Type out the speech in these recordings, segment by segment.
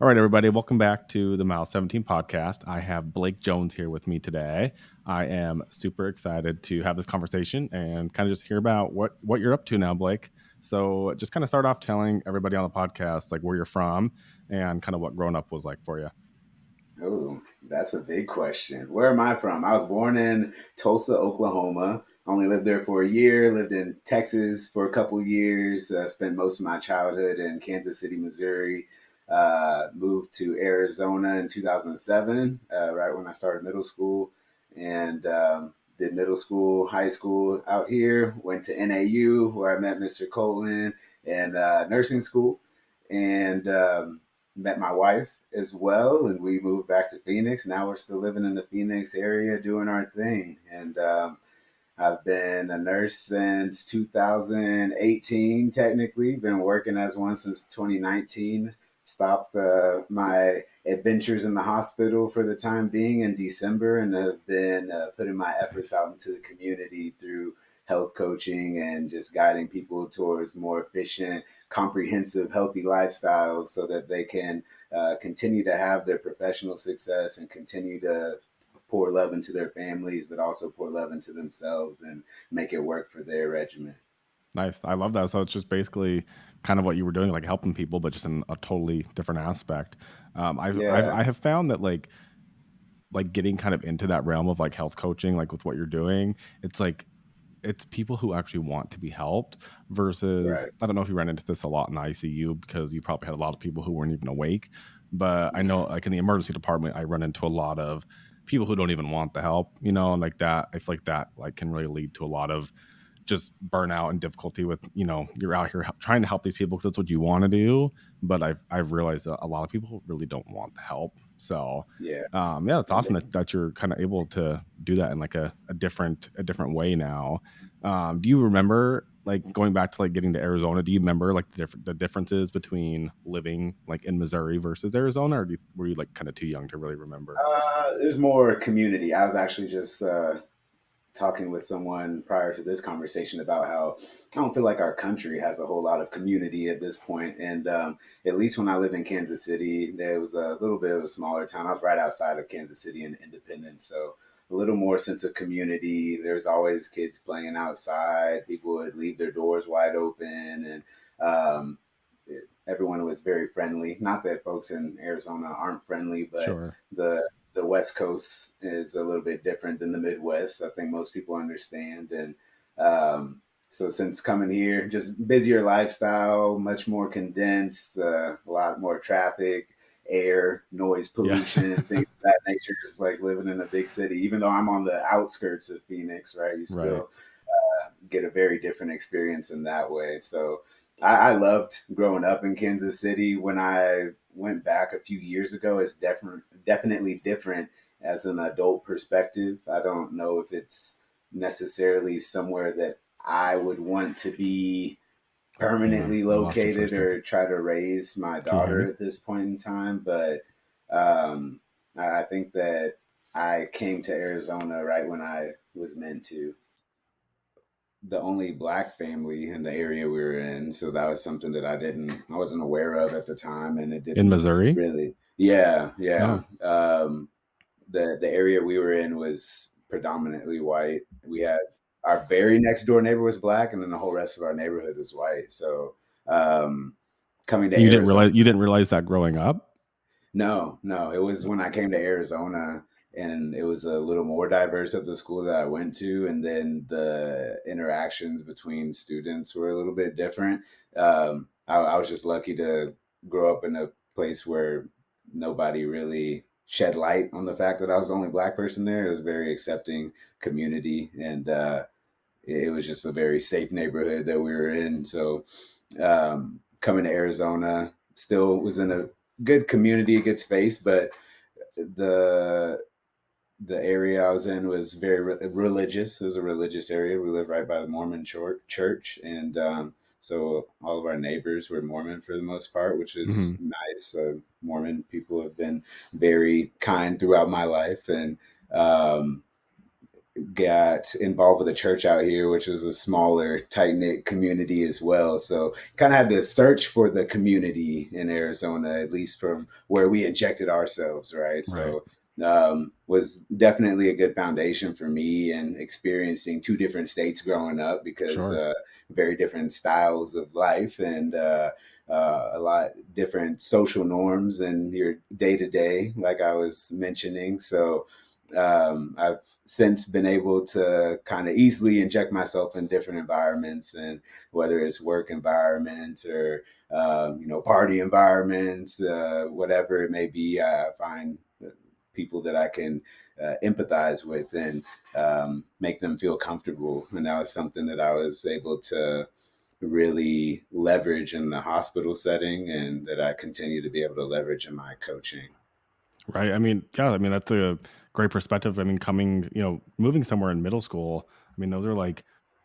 All right, everybody, welcome back to the Mile 17 podcast. I have Blake Jones here with me today. I am super excited to have this conversation and kind of just hear about what you're up to now, Blake. So just kind of start off telling everybody on the podcast like where you're from and kind of what growing up was like for you. Oh, that's a big question. Where am I from? I was born in Tulsa, Oklahoma. Only lived there for a year. Lived in Texas for a couple years. Spent most of my childhood in Kansas City, Missouri. Moved to Arizona in 2007, right when I started middle school, and did middle school, high school out here. Went to NAU where I met Mr. Colton and nursing school, and met my wife as well, and we moved back to Phoenix. Now we're still living in the Phoenix area doing our thing. And I've been a nurse since 2018, technically. Been working as one since 2019. Stopped my adventures in the hospital for the time being in December, and have been putting my efforts out into the community through health coaching and just guiding people towards more efficient, comprehensive, healthy lifestyles so that they can continue to have their professional success and continue to pour love into their families, but also pour love into themselves and make it work for their regimen. Nice. I love that. So it's just basically kind of what you were doing, like helping people, but just in a totally different aspect. Yeah, I have found that like getting kind of into that realm of like health coaching, like with what you're doing, it's like it's people who actually want to be helped versus right. I don't know if you ran into this a lot in the ICU because you probably had a lot of people who weren't even awake. But I know like in the emergency department, I run into a lot of people who don't even want the help, and like that, I feel like that like can really lead to a lot of just burnout and difficulty with, you're out here trying to help these people because that's what you want to do. But I've realized that a lot of people really don't want the help. So Yeah. yeah, it's And awesome that you're kind of able to do that in like a different way now. Do you remember like going back to like getting to Arizona? Do you remember like the differences between living like in Missouri versus Arizona, or were you like kind of too young to really remember? there's more community. I was actually just talking with someone prior to this conversation about how I don't feel like our country has a whole lot of community at this point. And at least when I lived in Kansas City, there was a little bit of a smaller town. I was right outside of Kansas City in Independence. So a little more sense of community. There's always kids playing outside. People would leave their doors wide open. And um, everyone was very friendly. Not that folks in Arizona aren't friendly, but Sure. the West Coast is a little bit different than the Midwest. I think most people understand. And so since coming here, just busier lifestyle, much more condensed, a lot more traffic, air, noise Yeah. pollution, things of that nature, just like living in a big city. Even though I'm on the outskirts of Phoenix, right? You Right. still get a very different experience in that way. So I loved growing up in Kansas City. When I went back a few years ago, it's definitely different as an adult perspective. I don't know if it's necessarily somewhere that I would want to be Hang on, permanently I lost you for a located second. or try to raise my Can you hear daughter me? at this point in time. But um, I think that I came to Arizona right when I was meant to. The only black family in the area we were in. So that was something that I wasn't aware of at the time. And it In didn't Missouri? really, yeah, yeah. Oh, The area we were in was predominantly white. We had our very next door neighbor was black, and then the whole rest of our neighborhood was white. So um, coming to and Arizona, you didn't realize that growing up? no, no. It was when I came to Arizona, and it was a little more diverse at the school that I went to, and then the interactions between students were a little bit different. I was just lucky to grow up in a place where nobody really shed light on the fact that I was the only black person there. It was a very accepting community, and it was just a very safe neighborhood that we were in. So coming to Arizona, still was in a good community, a good space, but the the area I was in was very religious. It was a religious area. We lived right by the Mormon church, and so all of our neighbors were Mormon for the most part, which is Hmm. nice. Mormon people have been very kind throughout my life, and um, got involved with a church out here, which was a smaller, tight knit community as well. So kind of had to search for the community in Arizona, at least from where we injected ourselves, right? Right. So was definitely a good foundation for me and experiencing two different states growing up because Sure. very different styles of life and a lot different social norms and your day to day, like I was mentioning. So I've since been able to kind of easily inject myself in different environments, and whether it's work environments or party environments, whatever it may be, I find people that I can empathize with and make them feel comfortable. And that was something that I was able to really leverage in the hospital setting, and that I continue to be able to leverage in my coaching. Right. I mean, yeah, I mean, that's a great perspective. I mean, moving somewhere in middle school, I mean, those are like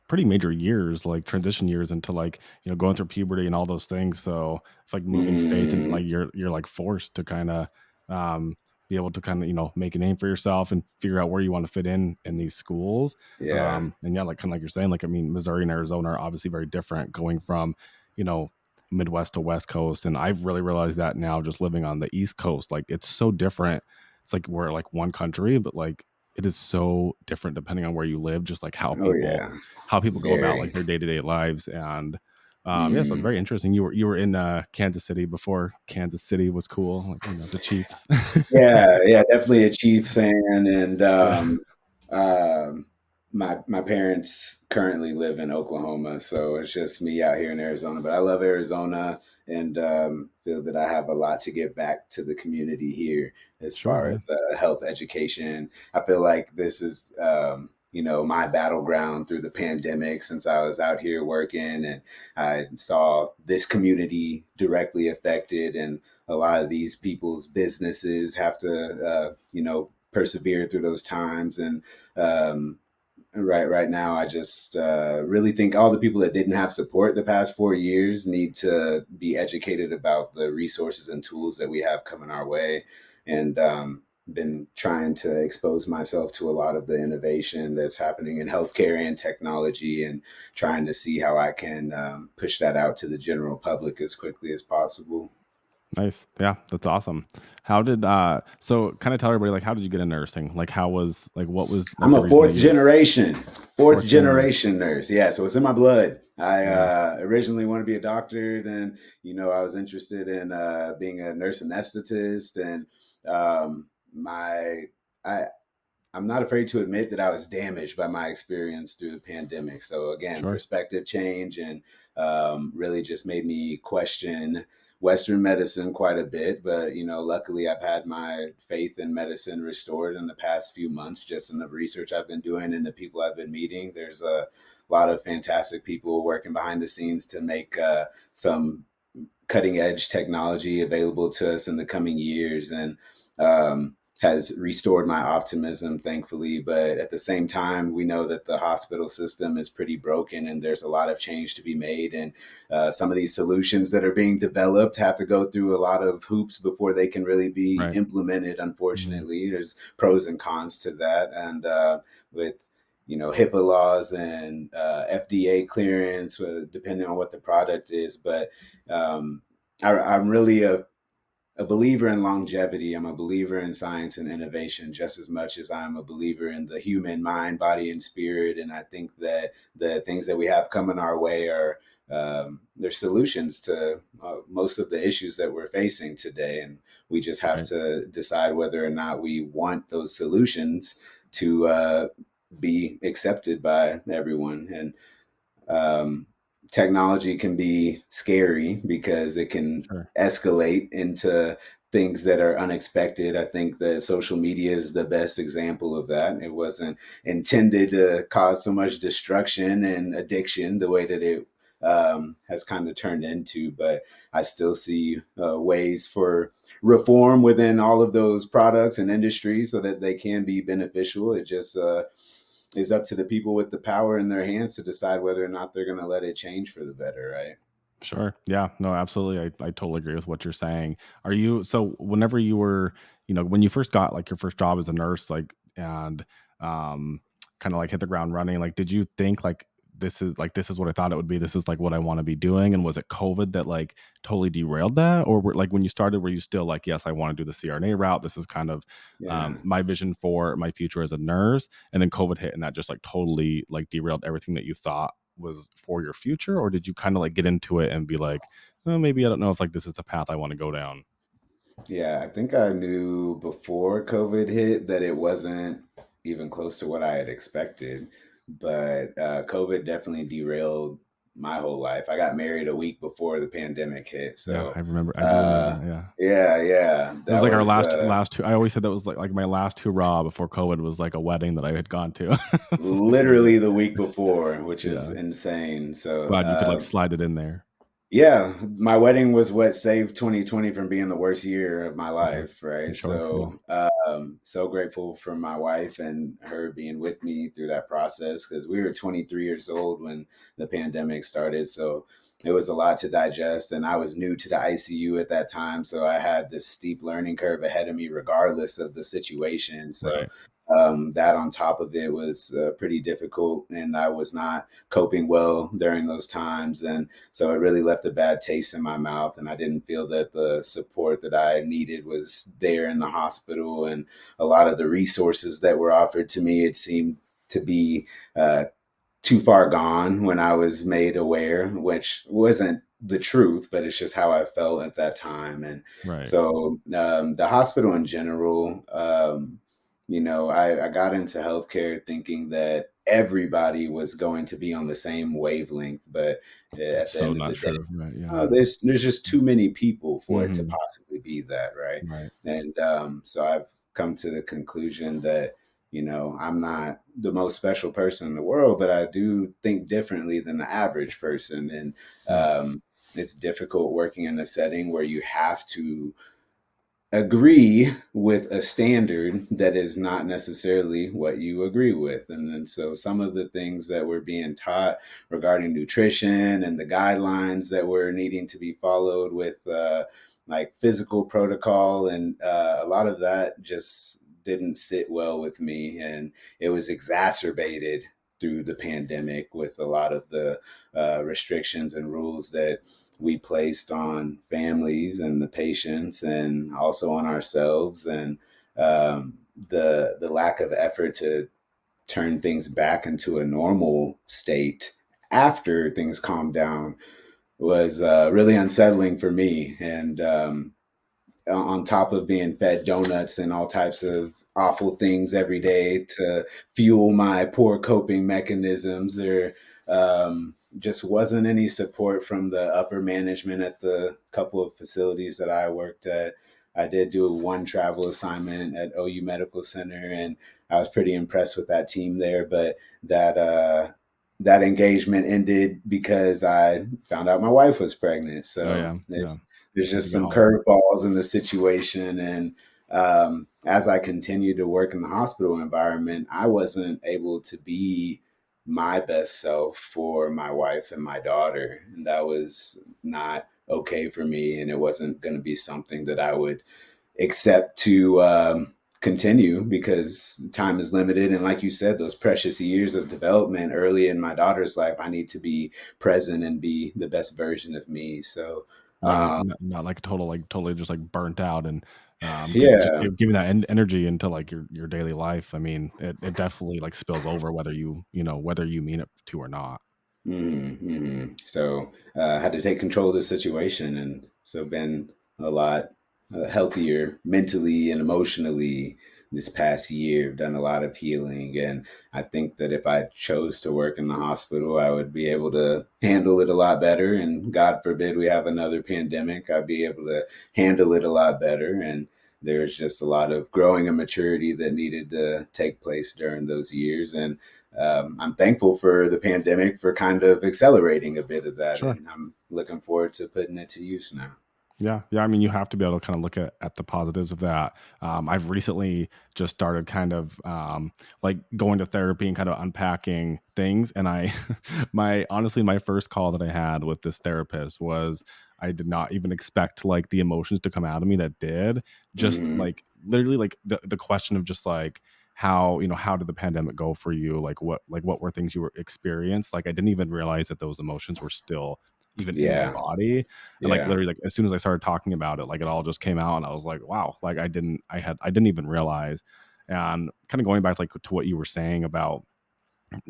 pretty major years, like transition years into like, going through puberty and all those things. So it's like moving states and Mm, like you're like forced to kind of um be able to kind of, make a name for yourself and figure out where you want to fit in these schools. yeah. And yeah, like kind of like you're saying, like I mean, Missouri and Arizona are obviously very different going from, you know, Midwest to West Coast. And I've really realized that now just living on the East Coast. Like it's so different. It's like we're like one country, but like it is so different depending on where you live, just like Oh yeah. how people go about like Very. their day-to-day lives. And yeah, so it's Mm. very interesting. You were in Kansas City before Kansas City was cool, like the Chiefs. Yeah, yeah, definitely a Chiefs fan, and Yeah, um, my parents currently live in Oklahoma, so it's just me out here in Arizona. But I love Arizona, and feel that I have a lot to give back to the community here as sure, far yeah, as health education. I feel like this is my battleground through the pandemic, since I was out here working and I saw this community directly affected, and a lot of these people's businesses have to persevere through those times. And um, right now I just really think all the people that didn't have support the past 4 years need to be educated about the resources and tools that we have coming our way. And been trying to expose myself to a lot of the innovation that's happening in healthcare and technology, and trying to see how I can push that out to the general public as quickly as possible. nice, yeah, that's awesome. How did so kind of tell everybody like how did you get into nursing? Like how was like what was like I'm the a reason that fourth you generation, fourth fourth generation? generation nurse. Yeah, so it's in my blood. I Yeah, originally wanted to be a doctor. Then, I was interested in being a nurse anesthetist, and my I I'm not afraid to admit that I was damaged by my experience through the pandemic. So again, sure, perspective change, and really just made me question Western medicine quite a bit. But luckily, I've had my faith in medicine restored in the past few months, just in the research I've been doing and the people I've been meeting. There's a lot of fantastic people working behind the scenes to make some cutting edge technology available to us in the coming years, and has restored my optimism, thankfully. But at the same time, we know that the hospital system is pretty broken, and there's a lot of change to be made. And some of these solutions that are being developed have to go through a lot of hoops before they can really be right. implemented. Mhm. Unfortunately, there's pros and cons to that. And with HIPAA laws and FDA clearance, depending on what the product is. But um, I'm really a believer in longevity. I'm a believer in science and innovation just as much as I'm a believer in the human mind, body, and spirit. And I think that the things that we have coming our way are they're solutions to most of the issues that we're facing today. And we just have Right. to decide whether or not we want those solutions to be accepted by everyone. And um, technology can be scary because it can Sure. escalate into things that are unexpected. I think that social media is the best example of that. It wasn't intended to cause so much destruction and addiction the way that it has kind of turned into, but I still see ways for reform within all of those products and industries so that they can be beneficial. It just is up to the people with the power in their hands to decide whether or not they're going to let it change for the better, right? Sure. Yeah. No, absolutely. I totally agree with what you're saying. Are you so whenever you were, when you first got like your first job as a nurse, like and kind of like hit the ground running? Like, did you think like this is what I thought it would be? This is like what I want to be doing. And was it COVID that like totally derailed that? Or were like when you started, were you still like, yes, I want to do the CRNA route. This is kind of Yeah. my vision for my future as a nurse. And then COVID hit and that just like totally like derailed everything that you thought was for your future? Or did you kind of like get into it and be like, oh, maybe I don't know if like this is the path I want to go down? Yeah, I think I knew before COVID hit that it wasn't even close to what I had expected. But COVID definitely derailed my whole life. I got married a week before the pandemic hit. Yeah, So, I do remember that. Yeah. yeah, It was that like our was last two. I always said that was like my last hurrah before COVID was like a wedding that I had gone to. It's like, literally the week before, which is yeah, insane. So, glad you could like slide it in there. yeah, my wedding was what saved 2020 from being the worst year of my Yeah, life, for right? sure. Yeah, So, so grateful for my wife and her being with me through that process because we were 23 years old when the pandemic started. So, it was a lot to digest, and I was new to the ICU at that time, so I had this steep learning curve ahead of me, regardless of the situation. So, right, that on top of it was pretty difficult, and I was not coping well during those times, and so it really left a bad taste in my mouth, and I didn't feel that the support that I needed was there in the hospital. And a lot of the resources that were offered to me, it seemed to be uh, too far gone when I was made aware, which wasn't the truth, but it's just how I felt at that time. And right. so the hospital in general, I got into healthcare thinking that everybody was going to be on the same wavelength, but at That's the so end of not the day, true. Right. Yeah. oh, there's just too many people for it to Hmm. possibly be that, right? Right. And so I've come to the conclusion that I'm not the most special person in the world, but I do think differently than the average person, and Right. it's difficult working in a setting where you have to agree with a standard that is not necessarily what you agree with. And then so some of the things that we're being taught regarding nutrition and the guidelines that were needing to be followed with like physical protocol, and a lot of that just didn't sit well with me, and it was exacerbated through the pandemic with a lot of the restrictions and rules that we placed on families and the patients, and also on ourselves, and the lack of effort to turn things back into a normal state after things calmed down was really unsettling for me. And on top of being fed donuts and all types of awful things every day to fuel my poor coping mechanisms, there just wasn't any support from the upper management at the couple of facilities that I worked at. I did do one travel assignment at OU Medical Center, and I was pretty impressed with that team there. But that engagement ended because I found out my wife was pregnant. Oh So yeah. Yeah. there's Had to just go some home. curveballs in the situation. And as I continued to work in the hospital environment, I wasn't able to be my best self for my wife and my daughter. And that was not okay for me. And it wasn't going to be something that I would accept to continue, because time is limited. And like you said, those precious years of development early in my daughter's life, I need to be present and be the best version of me. So, Right. uh, Not like total, like totally just like burnt out and just yeah. giving that energy into like your daily life. I mean, it definitely like spills over whether whether you mean it to or not. So I had to take control of the situation, and so been a lot healthier mentally and emotionally this past year. Done a lot of healing, and I think that if I chose to work in the hospital, I would be able to handle it a lot better. And God forbid we have another pandemic, I'd be able to handle it a lot better. And there's just a lot of growing and maturity that needed to take place during those years. And I'm thankful for the pandemic for kind of accelerating a bit of that, Sure. and I'm looking forward to putting it to use now. Yeah, yeah. I mean, you have to be able to kind of look at the positives of that. I've recently just started kind of like going to therapy and kind of unpacking things. And I, my honestly, my first call that I had with this therapist was I did not even expect like the emotions to come out of me that did. Just Hmm. like literally like the question of just like how, how did the pandemic go for you? What were things you were experienced? Like I didn't even realize that those emotions were still even in my Yeah. body. And like Yeah. literally like as soon as I started talking about it, like it all just came out and I was like, wow, like I didn't even realize. And kind of going back like to what you were saying about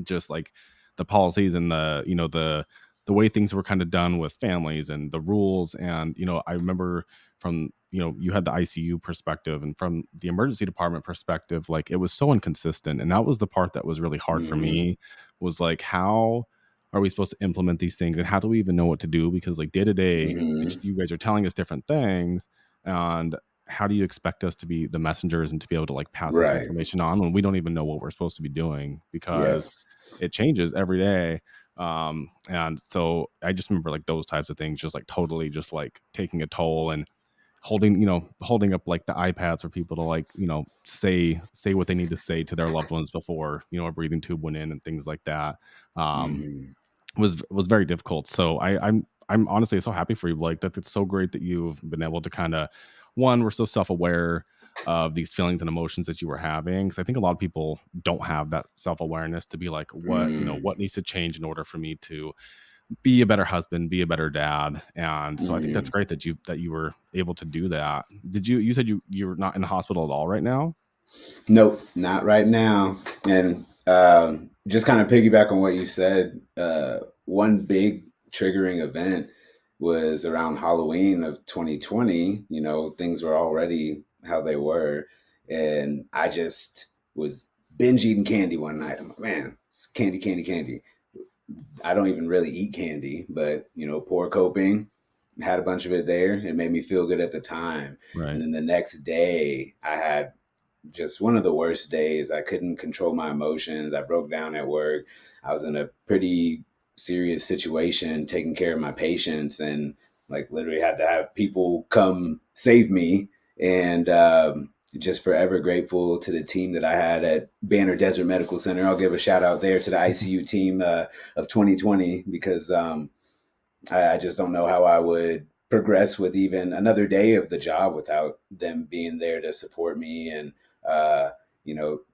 just like the policies and the way things were kind of done with families and the rules. And I remember from you had the ICU perspective and from the emergency department perspective, like it was so inconsistent. And that was the part that was really hard for Hmm. me, was like, how are we supposed to implement these things and how do we even know what to do? Because like day to day Hmm. you guys are telling us different things, and how do you expect us to be the messengers and to be able to like pass this Right. information on when we don't even know what we're supposed to be doing? Yeah. Because it changes every day. And so I just remember like those types of things just like totally just like taking a toll, and holding up like the iPads for people to like say what they need to say to their loved ones before a breathing tube went in and things like that. um Hmm. was very difficult. So I'm honestly so happy for you, like that. It's so great that you've been able to kind of, one, we're so self-aware of these feelings and emotions that you were having, because I think a lot of people don't have that self-awareness to be like, Mm. what needs to change in order for me to be a better husband, be a better dad. And so I think that's Mm. great that you were able to do that. You said you're not in the hospital at all right now? Nope, not right now. And just kind of piggyback on what you said, one big triggering event was around Halloween of 2020. Things were already how they were. And I just was binge eating candy one night. I'm like, man, it's candy, candy, candy. I don't even really eat candy, but poor coping. Had a bunch of it there. It made me feel good at the time. And Right. then the next day, I had just one of the worst days. I couldn't control my emotions. I broke down at work. I was in a pretty serious situation taking care of my patients, and like literally had to have people come save me. And just forever grateful to the team that I had at Banner Desert Medical Center. I'll give a shout out there to the ICU team of 2020, because I just don't know how I would progress with even another day of the job without them being there to support me and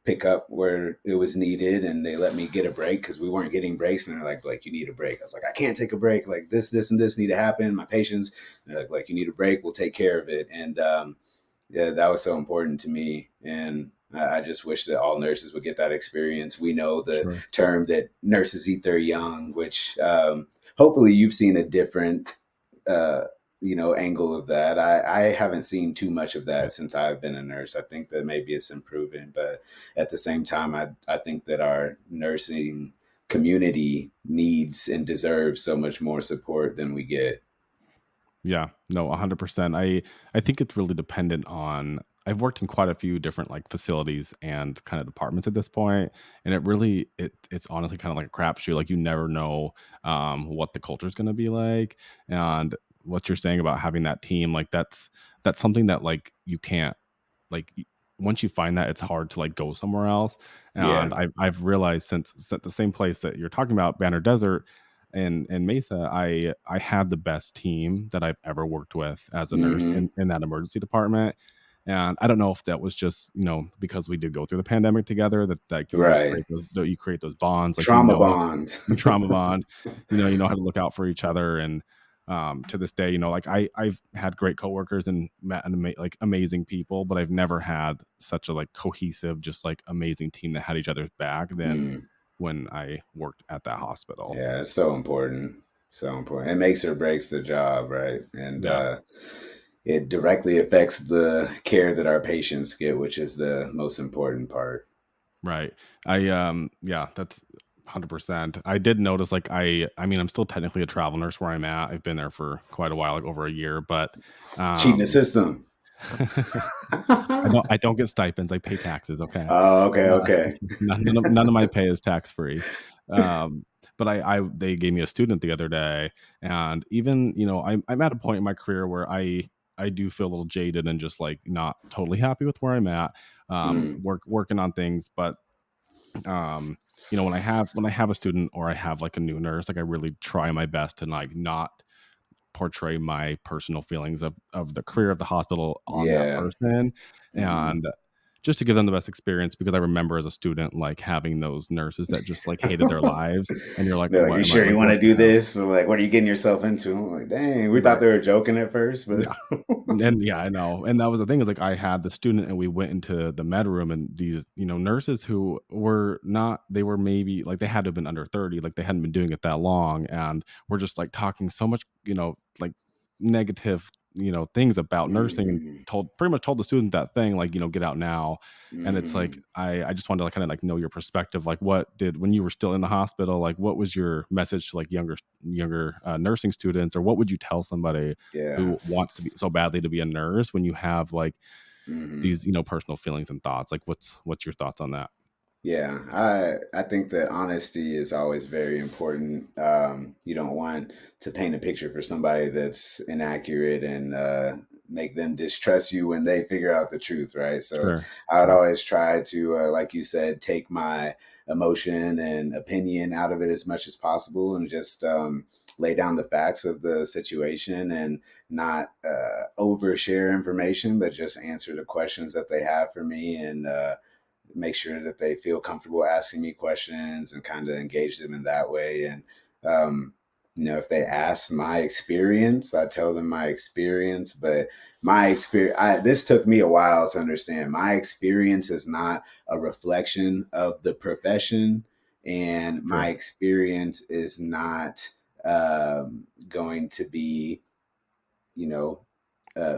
pick up where it was needed. And they let me get a break because we weren't getting breaks. And they're like, you need a break. I was like, I can't take a break. Like this, and this need to happen. My patients, they're like, you need a break. We'll take care of it. And yeah, that was so important to me. And I just wish that all nurses would get that experience. We know the Sure. term that nurses eat their young, which hopefully you've seen a different, uh, angle of that. I haven't seen too much of that since I've been a nurse. I think that maybe it's improving, but at the same time, I think that our nursing community needs and deserves so much more support than we get. Yeah, no, 100%. I think it's really dependent on, I've worked in quite a few different like facilities and kind of departments at this point, and it's honestly kind of like a crapshoot. Like you never know what the culture is going to be like, and what you're saying about having that team, like that's something that like you can't like once you find that, it's hard to like go somewhere else. Yeah. And I've realized since at the same place that you're talking about, Banner Desert and Mesa, I had the best team that I've ever worked with as a nurse Hmm. in that emergency department. And I don't know if that was just because we did go through the pandemic together, that you just Right. create you create those bonds, like Trauma bonds. you trauma bond, you know how to look out for each other. And to this day, like I've had great coworkers and met like amazing people, but I've never had such a like cohesive, just like amazing team that had each other's back than Mm. when I worked at that hospital. Yeah, it's so important. So important. It makes or breaks the job, right? And Yeah, it directly affects the care that our patients get, which is the most important part. right. Yeah, that's 100%. I did notice like I mean I'm still technically a travel nurse where I'm at. I've been there for quite a while, like over a year, but Cheating the um system. I don't get stipends. I pay taxes. Okay, Oh, okay, uh, okay. none of my pay is tax free. Um, but I they gave me a student the other day, and even I'm at a point in my career where I do feel a little jaded and just like not totally happy with where I'm at. Mm, Working on things, but um, when I have a student or I have like a new nurse, like I really try my best to like not portray my personal feelings of the career of the hospital on that yeah. person. Hmm. And just to give them the best experience, because I remember as a student, like, having those nurses that just, like, hated their lives, and you're like, They're like, "What "You am I sure you like, want what to the do hell?" this?" Or like, "What are you getting yourself into?" I'm like, "Dang, we thought Right. they were joking at first, but." Yeah. And yeah, I know. And that was the thing, is like I had the student and we went into the med room, and these, nurses who were not, they were maybe like they had to have been under 30, like they hadn't been doing it that long, and we're just like talking so much, like negative, things about nursing, and Mhm, pretty much told the student that thing, like, get out now. And it's like mhm. I just wanted to like kind of like know your perspective. Like, what did, when you were still in the hospital, like what was your message to like younger nursing students, or what would you tell somebody Yeah. who wants to be so badly to be a nurse, when you have like Mhm. these, personal feelings and thoughts? Like, what's your thoughts on that? Yeah, I think that honesty is always very important. You don't want to paint a picture for somebody that's inaccurate and make them distrust you when they figure out the truth, right? So Sure. I would Sure. always try to, like you said, take my emotion and opinion out of it as much as possible, and just lay down the facts of the situation, and not overshare information, but just answer the questions that they have for me, and make sure that they feel comfortable asking me questions, and kind of engage them in that way. And um, if they ask my experience, I tell them my experience. But my experience, this took me a while to understand. My experience is not a reflection of the profession, and my Sure. experience is not going to be, you know,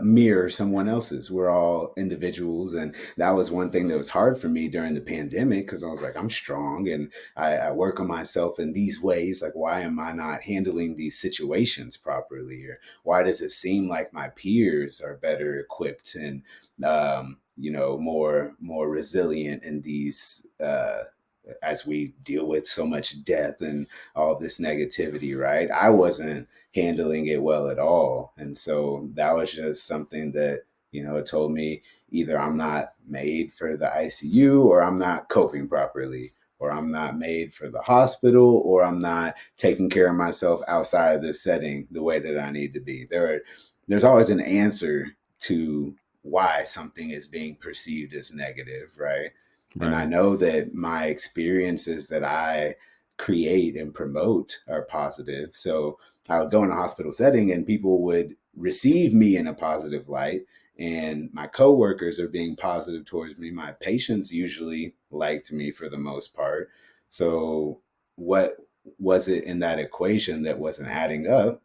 mirror someone else's. We're all individuals, and that was one thing that was hard for me during the pandemic, because I was like, I'm strong, and I work on myself in these ways. Like, why am I not handling these situations properly, or why does it seem like my peers are better equipped and more resilient in these as we deal with so much death and all this negativity, right? I wasn't handling it well at all. And so that was just something that, it told me either I'm not made for the ICU, or I'm not coping properly, or I'm not made for the hospital, or I'm not taking care of myself outside of this setting the way that I need to be. There's always an answer to why something is being perceived as negative, right? And I Right. know that my experiences that I create and promote are positive. So I would go in a hospital setting and people would receive me in a positive light, and my coworkers are being positive towards me. My patients usually liked me for the most part. So what was it in that equation that wasn't adding up?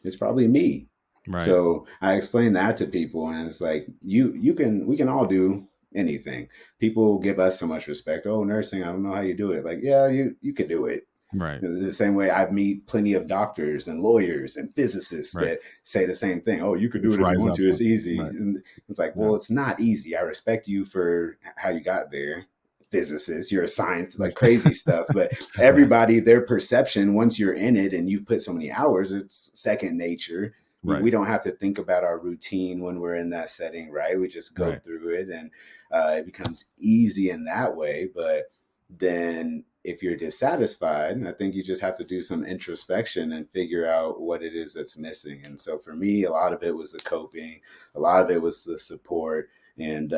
It's probably me. Right. So I explain that to people, and it's like, we can all do anything. People give us so much respect. Oh, nursing, I don't know how you do it. Like, yeah, you could do it. Right. The same way I meet plenty of doctors and lawyers and physicists Right. that say the same thing. Oh, you could do Just it if you rise want up to. It's and easy. right. And it's like, Yeah. well, it's not easy. I respect you for how you got there. Physicist, you're a science, Right. like crazy stuff. But Right. everybody, their perception, once you're in it and you've put so many hours, it's second nature. Right. We don't have to think about our routine when we're in that setting, right? We just go Right. through it, and it becomes easy in that way. But then if you're dissatisfied, I think you just have to do some introspection and figure out what it is that's missing. And so for me, a lot of it was the coping, a lot of it was the support. And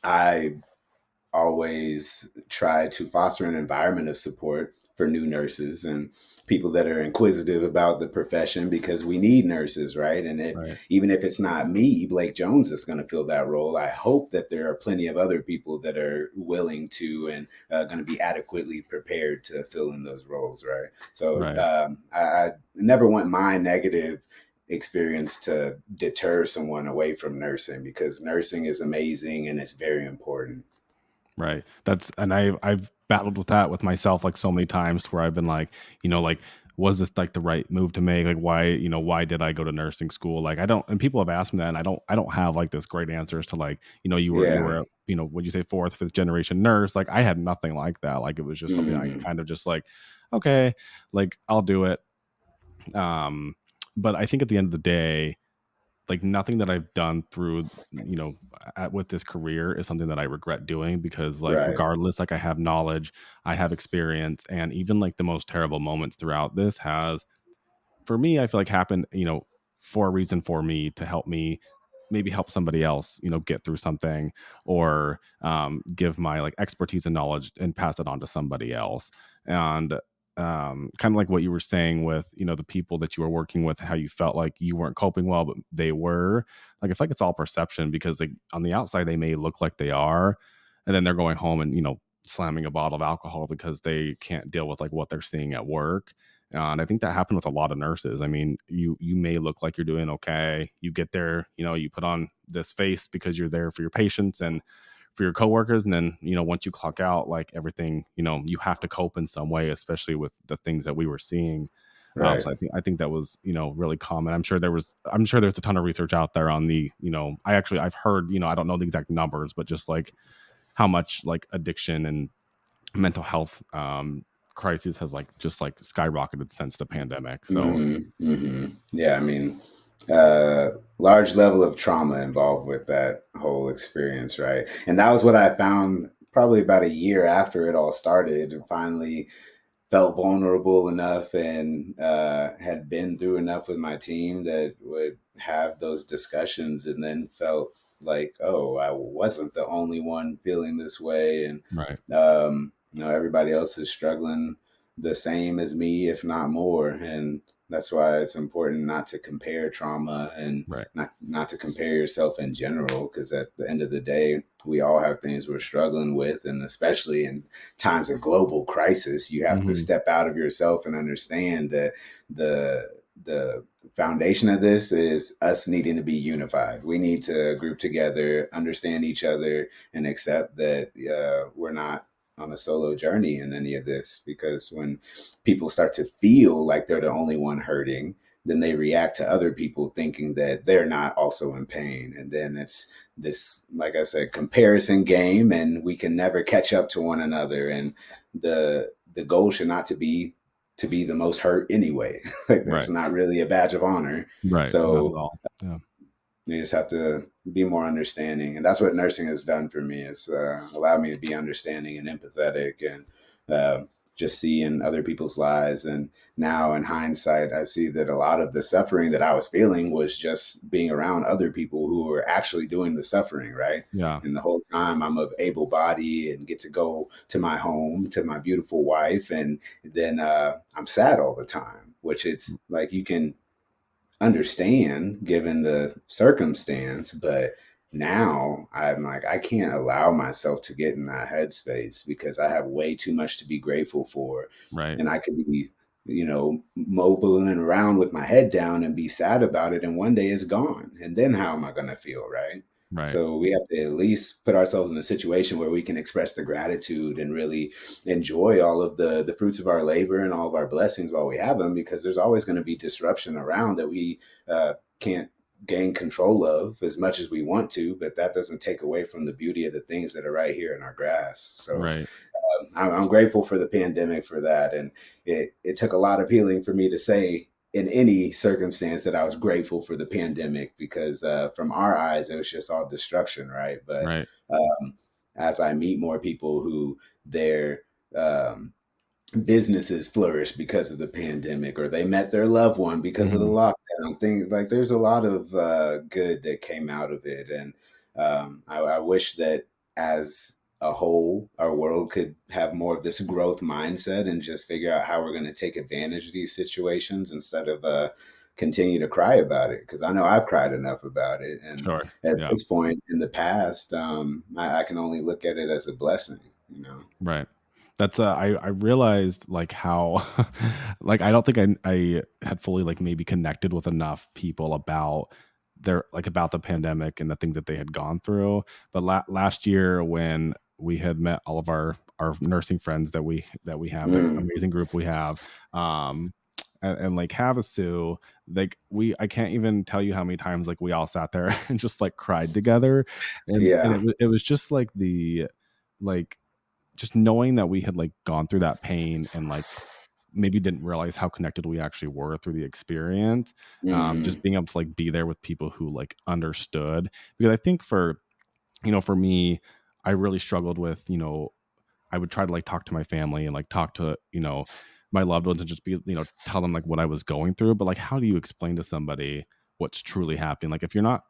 I always try to foster an environment of support for new nurses and people that are inquisitive about the profession, because we need nurses, right? And if Right. even if it's not me, Blake Jones, is going to fill that role, I hope that there are plenty of other people that are willing to, and going to be adequately prepared to fill in those roles, right? So Right. I never want my negative experience to deter someone away from nursing, because nursing is amazing and it's very important. Right. That's, and I've battled with that with myself like so many times, where I've been like, like, was this like the right move to make? Like, why did I go to nursing school? Like, I don't, and people have asked me that, and I don't have like this great answers to like, you were Yeah. a, would you say fourth, fifth generation nurse? Like, I had nothing like that. Like, it was just something I Mm, kind of just like, okay, like I'll do it. Um, but I think at the end of the day, like nothing that I've done through, with this career is something that I regret doing, because like right. regardless, like I have knowledge, I have experience, and even like the most terrible moments throughout this has, for me, I feel like happened, for a reason, for me to help me maybe help somebody else, get through something, or give my like expertise and knowledge and pass it on to somebody else. And kind of like what you were saying with, the people that you were working with, how you felt like you weren't coping well, but they were. Like, I feel like it's all perception, because like on the outside they may look like they are, and then they're going home and slamming a bottle of alcohol because they can't deal with like what they're seeing at work. And I think that happened with a lot of nurses. I mean, you may look like you're doing okay. You get there, you put on this face because you're there for your patients and for your coworkers, and then once you clock out, like everything, you have to cope in some way, especially with the things that we were seeing. Right. So I think that was really common. I'm sure there's a ton of research out there on the I've heard, I don't know the exact numbers, but just like how much like addiction and mental health crisis has like just like skyrocketed since the pandemic. So Yeah, I mean, large level of trauma involved with that whole experience, right? And that was what I found probably about a year after it all started. And finally felt vulnerable enough and had been through enough with my team that would have those discussions, and then felt like, oh, I wasn't the only one feeling this way. And right, everybody else is struggling the same as me, if not more. And that's why it's important not to compare trauma, and right. not to compare yourself in general, because at the end of the day, we all have things we're struggling with. And especially in times of global crisis, you have to Hmm. step out of yourself and understand that the foundation of this is us needing to be unified. We need to group together, understand each other, and accept that we're not on a solo journey in any of this. Because when people start to feel like they're the only one hurting, then they react to other people thinking that they're not also in pain. And then it's this, like I said, comparison game, and we can never catch up to one another. And the goal should not to be the most hurt anyway. Like, that's Right, not really a badge of honor. right. Not at So all. Yeah, you just have to be more understanding, and that's what nursing has done for me. It's allowed me to be understanding and empathetic, and uh, just seeing other people's lives. And now, in hindsight, I see that a lot of the suffering that I was feeling was just being around other people who were actually doing the suffering, right? yeah, And the whole time, I'm of able body and get to go to my home, to my beautiful wife, and then I'm sad all the time, which it's like you can understand given the circumstance. But now I'm like, I can't allow myself to get in that headspace, because I have way too much to be grateful for. right, And I could be, mobiling around with my head down and be sad about it. And one day it's gone. And then how am I going to feel? Right. right, So we have to at least put ourselves in a situation where we can express the gratitude and really enjoy all of the fruits of our labor and all of our blessings while we have them, because there's always going to be disruption around that we can't gain control of as much as we want to. But that doesn't take away from the beauty of the things that are right here in our grasp. So right, I'm grateful for the pandemic for that. And it took a lot of healing for me to say in any circumstance that I was grateful for the pandemic, because from our eyes, it was just all destruction, right? But right. as I meet more people who their um, businesses flourish because of the pandemic, or they met their loved one because of the Hmm. lockdown, things like, there's a lot of good that came out of it. And I wish that as a whole, our world could have more of this growth mindset and just figure out how we're going to take advantage of these situations, instead of continue to cry about it. Because I know I've cried enough about it. And Sure. at Yeah. this point in the past, I can only look at it as a blessing, you know? Right. That's I realized like how like I don't think I had fully like maybe connected with enough people about about the pandemic and the things that they had gone through. But last year, when we had met all of our nursing friends that we have, the Mm, amazing group we have, um and like Havasu, like I can't even tell you how many times like we all sat there and just like cried together. And yeah. it was just like like just knowing that we had like gone through that pain and like maybe didn't realize how connected we actually were through the experience. Just Mhm. being able to like be there with people who like understood, because I think for me, I really struggled with, I would try to like talk to my family and like talk to, my loved ones, and just be, tell them like what I was going through. But like, how do you explain to somebody what's truly happening? Like, if you're not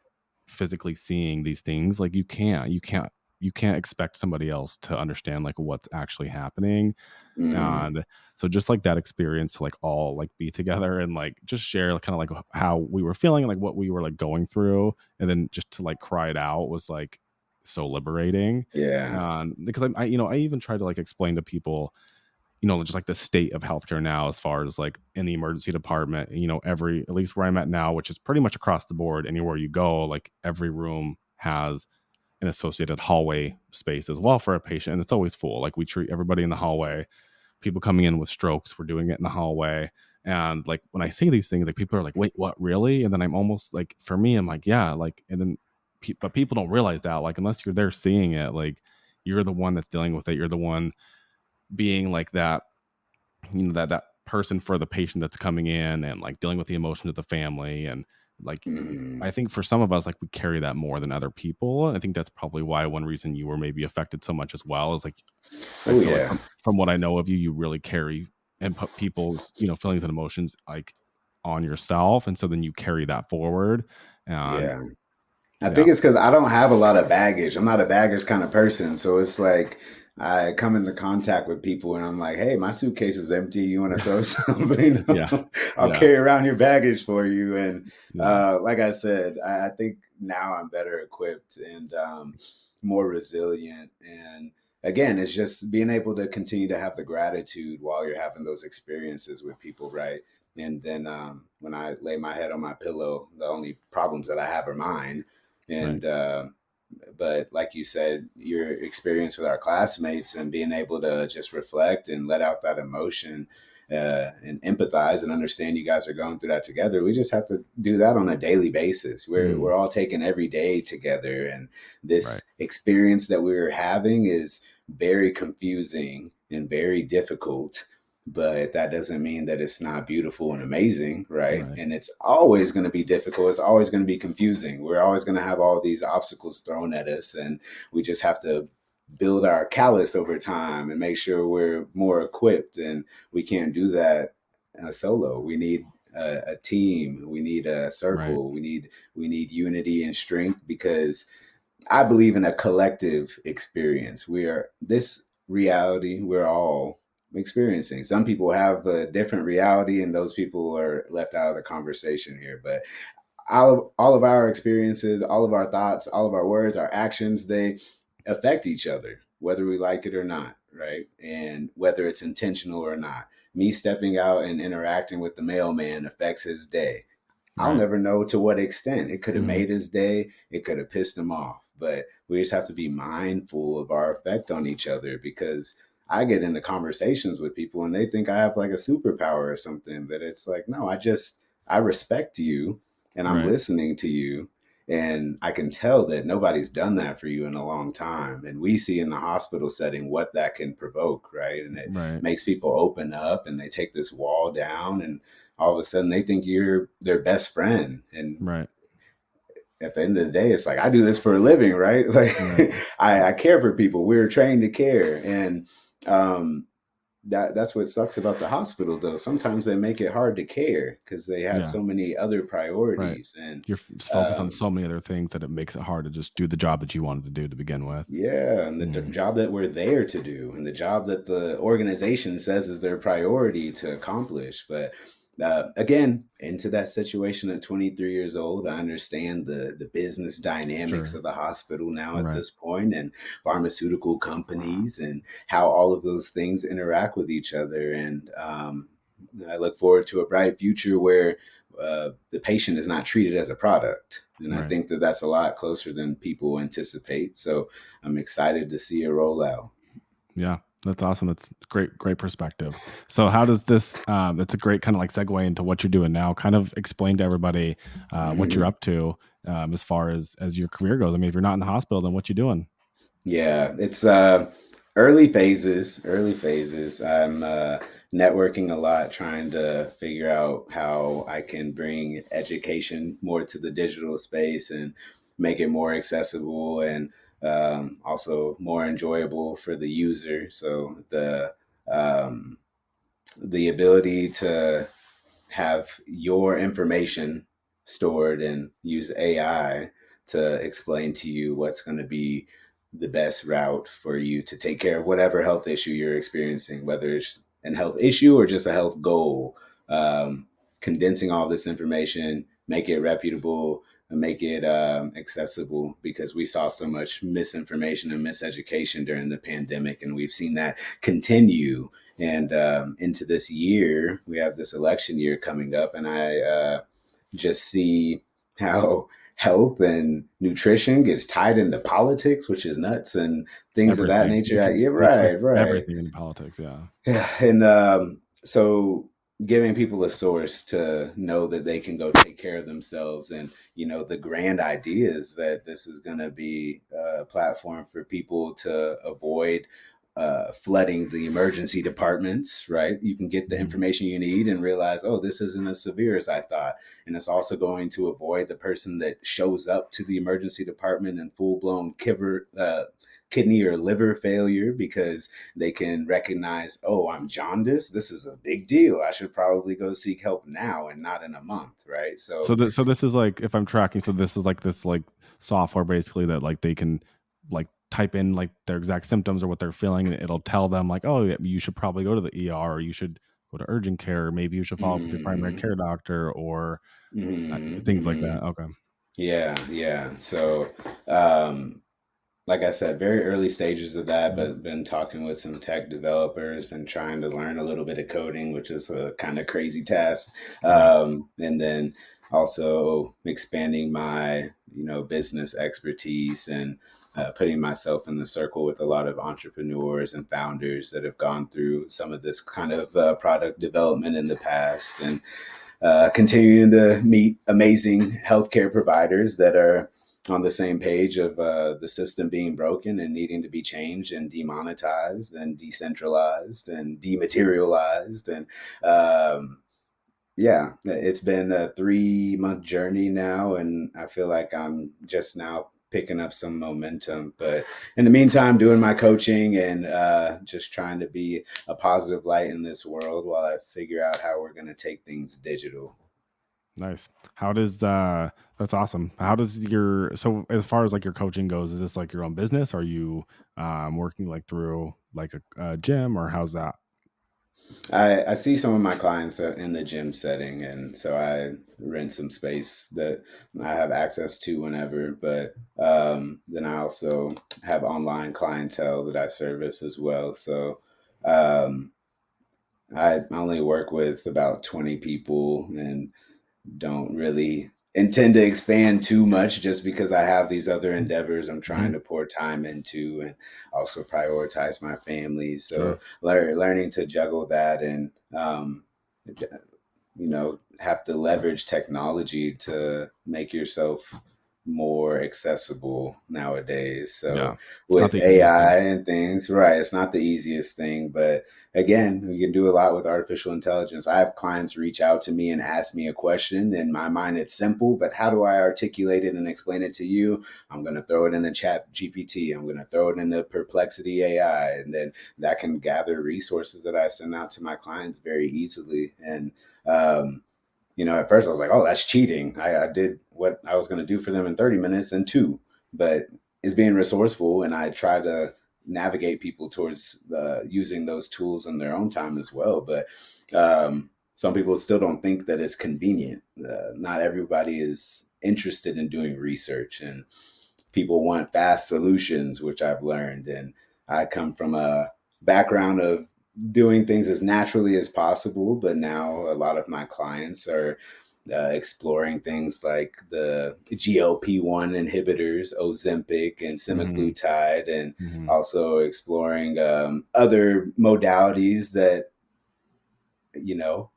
physically seeing these things, like you can't expect somebody else to understand like what's actually happening. Mm, And so just like that experience to like all like be together and like just share kind of like how we were feeling, like what we were like going through, and then just to like cry it out was like so liberating. yeah. Because I even tried to like explain to people, just like the state of healthcare now, as far as like in the emergency department, every, at least where I'm at now, which is pretty much across the board, anywhere you go, like every room has an associated hallway space as well for a patient. And it's always full. Like we treat everybody in the hallway. People coming in with strokes, we're doing it in the hallway. And like when I say these things, like people are like, wait, what, really? And then I'm almost like, for me, I'm like, yeah, like, and then, but people don't realize that, like, unless you're there seeing it, like, you're the one that's dealing with it. You're the one being like that, that person for the patient that's coming in and like dealing with the emotions of the family. And like, Mm. I think for some of us, like we carry that more than other people. I think that's probably why one reason you were maybe affected so much as well is like, I Oh feel like yeah, from what I know of you, you really carry and put people's, feelings and emotions like on yourself. And so then you carry that forward. And yeah. I yeah, think it's because I don't have a lot of baggage. I'm not a baggage kind of person. So it's like I come into contact with people and I'm like, hey, my suitcase is empty. You want to throw something? yeah, I'll yeah, carry around your baggage for you. And yeah, like I said, I think now I'm better equipped and more resilient. And again, it's just being able to continue to have the gratitude while you're having those experiences with people, right? And then when I lay my head on my pillow, the only problems that I have are mine. right, And but like you said, your experience with our classmates and being able to just reflect and let out that emotion and empathize and understand you guys are going through that together. We just have to do that on a daily basis. We're mm, all taking every day together, and right, this experience that we're having is very confusing and very difficult, but that doesn't mean that it's not beautiful and amazing, right? right, And it's always going to be difficult. It's always going to be confusing. We're always going to have all these obstacles thrown at us, and we just have to build our callus over time and make sure we're more equipped. And we can't do that solo. We need a team. We need a right, circle. We need unity and strength because I believe in a collective experience. We are this reality we're all experiencing. Some people have a different reality, and those people are left out of the conversation here. But all of our experiences, all of our thoughts, all of our words, our actions, they affect each other, whether we like it or not, right? And whether it's intentional or not. Me stepping out and interacting with the mailman affects his day. I'll right, never know to what extent. It could have hmm, made his day, it could have pissed him off. But we just have to be mindful of our effect on each other because I get into conversations with people and they think I have like a superpower or something. But it's like, no, I respect you and I'm right, listening to you. And I can tell that nobody's done that for you in a long time. And we see in the hospital setting what that can provoke, right? And it right, makes people open up and they take this wall down and all of a sudden they think you're their best friend. And right, at the end of the day, it's like, I do this for a living, right? Like right. I care for people. We're trained to care. And um, that's what sucks about the hospital though. Sometimes they make it hard to care because they have Yeah, so many other right. priorities. And You're focused on um, so many other things that it makes it hard to just do the job that you wanted to do to begin with. yeah, and the Mm, job that we're there to do, and the job that the organization says is their priority to accomplish. But again, into that situation at 23 years old, I understand the business dynamics sure. of the hospital now at Right. this point, and pharmaceutical companies, and how all of those things interact with each other. And I look forward to a bright future where the patient is not treated as a product. And I Right. think that that's a lot closer than people anticipate. So I'm excited to see it roll out. Yeah, that's awesome. That's great, great perspective. So, how does this? That's a great kind of like segue into what you're doing now. Kind of explain to everybody what you're Mhm. up to as far as your career goes. I mean, if you're not in the hospital, then what you doing? Yeah, it's early phases. Early phases. I'm networking a lot, trying to figure out how I can bring education more to the digital space and make it more accessible and also more enjoyable for the user. So um, the ability to have your information stored and use AI to explain to you what's going to be the best route for you to take care of whatever health issue you're experiencing, whether it's an health issue or just a health goal. Um, Condensing all this information, make it reputable, and make it accessible, because we saw so much misinformation and miseducation during the pandemic, and we've seen that continue. And into this year, we have this election year coming up, and I just see how health and nutrition gets tied into politics, which is nuts, and things of that Everything. nature. Yeah, They right, twist right. everything in politics, yeah. Yeah, and so giving people a source to know that they can go take care of themselves, and the grand idea is that this is going to be a platform for people to avoid flooding the emergency departments. Right, you can get the Mhm. information you need and realize, oh, this isn't as severe as I thought, and it's also going to avoid the person that shows up to the emergency department in full blown kidney or liver failure, because they can recognize, oh, I'm jaundiced. This is a big deal. I should probably go seek help now and not in a month, right? So, So this is like, if I'm tracking, so this is like this like software basically that like they can like type in like their exact symptoms or what they're feeling, and it'll tell them like, oh, yeah, you should probably go to the ER, or you should go to urgent care, or maybe you should follow up with your primary mm, care doctor, or things like mm. that. Okay. Yeah, yeah. So, um, like I said, very early stages of that, Mhm. but been talking with some tech developers, been trying to learn a little bit of coding, which is a kind of crazy task. Right. And then also expanding my, business expertise, and putting myself in the circle with a lot of entrepreneurs and founders that have gone through some of this kind of product development in the past, and continuing to meet amazing healthcare providers that are on the same page of the system being broken and needing to be changed and demonetized and decentralized and dematerialized. And yeah, it's been a 3 month journey now, and I feel like I'm just now picking up some momentum. But in the meantime, doing my coaching and just trying to be a positive light in this world while I figure out how we're going to take things digital. Nice. How does that's awesome. How does your, so as far as like your coaching goes, is this like your own business? Are you working like through like a gym, or how's that? I see some of my clients in the gym setting, and so I rent some space that I have access to whenever. But then I also have online clientele that I service as well. So um, I only work with about 20 people, and don't really intend to expand too much, just because I have these other endeavors I'm trying Mhm. to pour time into, and also prioritize my family. So Sure. learning to juggle that, and have to leverage technology to make yourself more accessible nowadays. Yeah. So It's not with the easiest AI thing. and things, right, it's not the easiest thing, but again, we can do a lot with artificial intelligence. I have clients reach out to me and ask me a question. In my mind, it's simple, but how do I articulate it and explain it to you? I'm going to throw it in the chat GPT. I'm going to throw it in the Perplexity AI, and then that can gather resources that I send out to my clients very easily. And um, at first I was like, oh, that's cheating. I did what I was going to do for them in 30 minutes in two, but it's being resourceful. And I try to navigate people towards using those tools in their own time as well. But some people still don't think that it's convenient. Not everybody is interested in doing research, and people want fast solutions, which I've learned. And I come from a background of doing things as naturally as possible, but now a lot of my clients are exploring things like the GLP-1 inhibitors, Ozempic and Mhm. semaglutide, and Mhm. also exploring other modalities that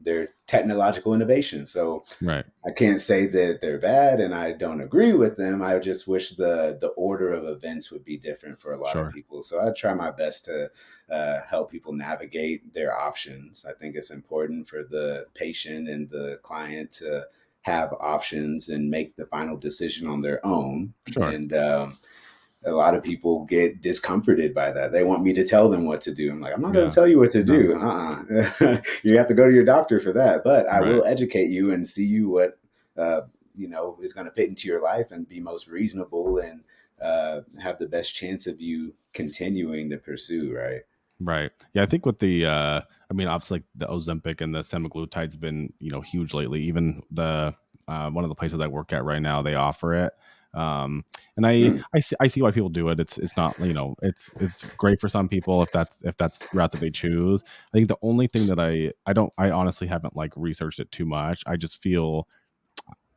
they're technological innovations. So Right. I can't say that they're bad, and I don't agree with them. I just wish the order of events would be different for a lot of Sure. people. So I try my best to help people navigate their options. I think it's important for the patient and the client to have options and make the final decision on their own. Sure. And a lot of people get discomforted by that. They want me to tell them what to do. I'm like, I'm not going to Yeah. tell you what to No. do. You have to go to your doctor for that. But I Right. will educate you and see you what is going to fit into your life and be most reasonable and have the best chance of you continuing to pursue, right? Right. Yeah, I think with the I mean, obviously like the Ozempic and the semaglutide's been, huge lately. Even the one of the places I work at right now, they offer it. And Hmm. I see why people do it. It's not, it's great for some people if that's the route that they choose. I think the only thing that I honestly haven't like researched it too much. I just feel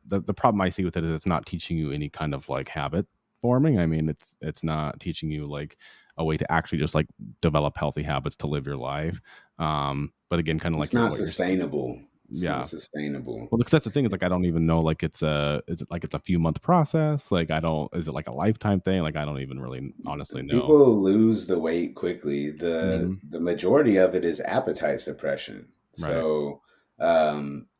the problem I see with it is it's not teaching you any kind of like habit forming. I mean, it's not teaching you like a way to actually just like develop healthy habits to live your life. But again, kind of It's like not what you're sustainable. It's not yeah. sustainable. Well, because that's the thing is like I don't even know like is it like it's a few month process? Like I don't is it like a lifetime thing? Like I don't even really honestly know. People lose the weight quickly. The Hmm. the majority of it is appetite suppression. Right. So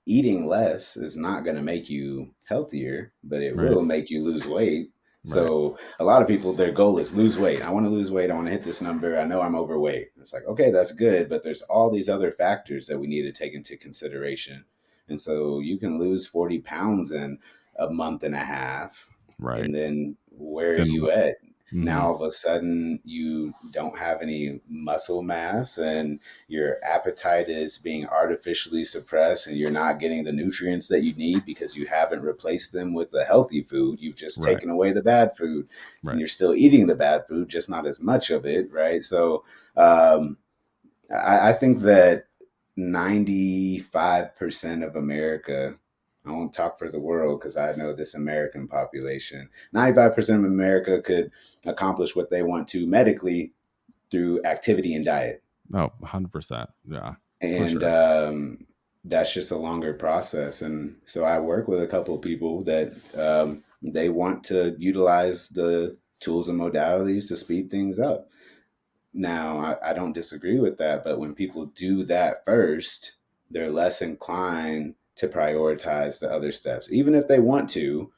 eating less is not going to make you healthier, but it Right. will make you lose weight. Right. So a lot of people, their goal is lose weight. I want to lose weight. I want to hit this number. I know I'm overweight. It's like, okay, that's good, but there's all these other factors that we need to take into consideration. And so you can lose 40 pounds in a month and a half. Right. And then where are Then you what? at? Now Hmm. all of a sudden you don't have any muscle mass and your appetite is being artificially suppressed and you're not getting the nutrients that you need because you haven't replaced them with the healthy food. You've just Right. taken away the bad food and Right. you're still eating the bad food, just not as much of it, right? So um, I think that 95% of America, I won't talk for the world because I know this American population, 95% of America could accomplish what they want to medically through activity and diet. Oh, 100%. Yeah, for And sure. that's just a longer process. And so I work with a couple of people that they want to utilize the tools and modalities to speed things up. Now, I don't disagree with that, but when people do that first, they're less inclined to prioritize the other steps. Even if they want to,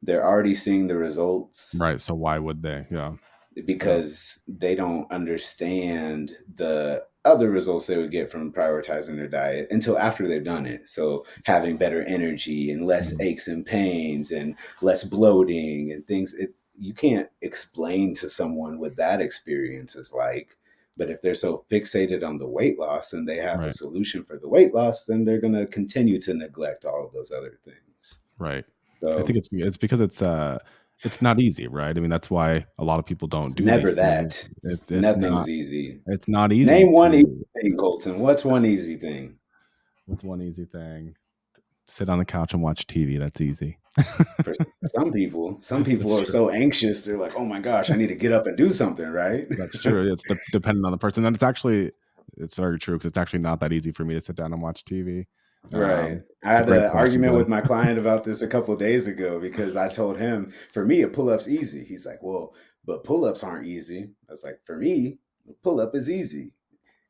they're already seeing the results Right. So why would they? Yeah. Yeah. because they don't understand the other results they would get from prioritizing their diet until after they've done it. So having better energy and less Mhm. aches and pains and less bloating and things you can't explain to someone what that experience is like. But if they're so fixated on the weight loss and they have a Right. solution for the weight loss, then they're going to continue to neglect all of those other things. Right. I think So it's because it's not easy, right? I mean, that's why a lot of people don't do never these things. that. Not Nothing's easy. it's not easy Name one easy to thing, Colton. What's one easy thing? what's one easy thing? Sit on the couch and watch TV. That's easy. For some people That's are true. so anxious. They're like, "Oh my gosh, I need to get up and do something," right? That's true. It's dependent on the person. And it's very true because it's actually not that easy for me to sit down and watch TV. Right. I It's a had great an question argument though. with my client about this a couple days ago because I told him, for me, a pull up's easy. He's like, "Well, but pull ups aren't easy." I was like, "For me, a pull up is easy."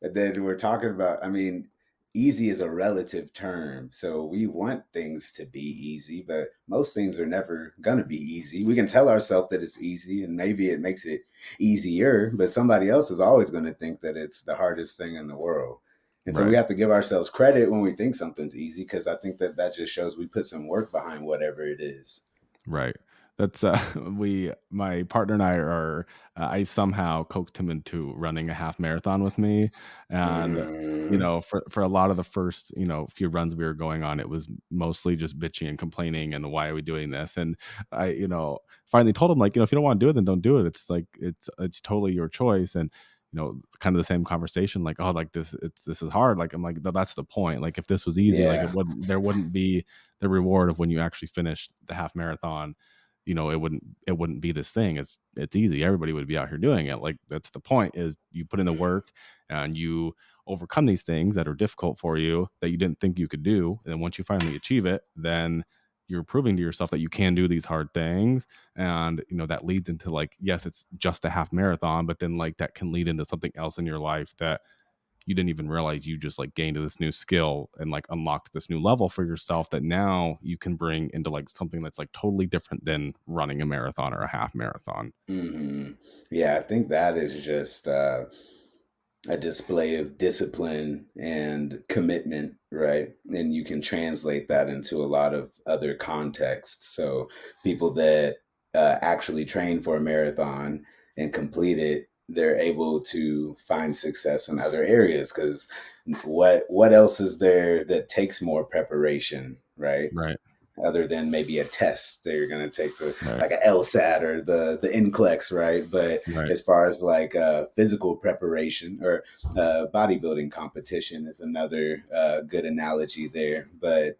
And then we're talking about, I mean, easy is a relative term. So we want things to be easy, but most things are never going to be easy. We can tell ourselves that it's easy and maybe it makes it easier, but somebody else is always going to think that it's the hardest thing in the world. And so we Right. have to give ourselves credit when we think something's easy because I think that that just shows we put some work behind whatever it is. Right. That's we my partner and I are I somehow coaxed him into running a half marathon with me, and Mm, for a lot of the first few runs we were going on, it was mostly just bitching and complaining and why are we doing this? And I finally told him like if you don't want to do it, then don't do it. It's like it's totally your choice. And kind of the same conversation like, oh, like this is hard. Like I'm like, that's the point. Like if this was easy, like yeah. there wouldn't be the reward of when you actually finish the half marathon. It wouldn't be this thing. It's easy. Everybody would be out here doing it. Like that's the point is you put in the work and you overcome these things that are difficult for you that you didn't think you could do. And then once you finally achieve it, then you're proving to yourself that you can do these hard things. And that leads into like, yes, it's just a half marathon, but then like that can lead into something else in your life that you didn't even realize you just like gained this new skill and like unlocked this new level for yourself that now you can bring into like something that's like totally different than running a marathon or a half marathon. Hmm. Yeah, I think that is just a display of discipline and commitment, right? And you can translate that into a lot of other contexts. So people that actually train for a marathon and complete it, they're able to find success in other areas because what else is there that takes more preparation, right? Right. Other than maybe a test that you're going to take to Right. like a LSAT or the NCLEX, right? But Right. as far as like physical preparation or bodybuilding competition is another good analogy there. But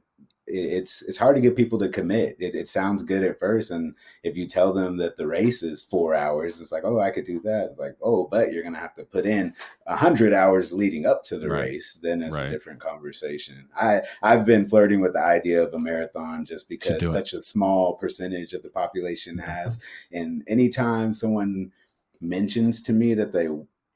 it's hard to get people to commit. It sounds good at first, and if you tell them that the race is 4 hours, it's like, oh, I could do that. It's like, oh, but you're gonna have to put in 100 hours leading up to the Right. race. Then it's a Right. different conversation. I've been flirting with the idea of a marathon just Should because do it. such a small percentage of the population has, and anytime someone mentions to me that they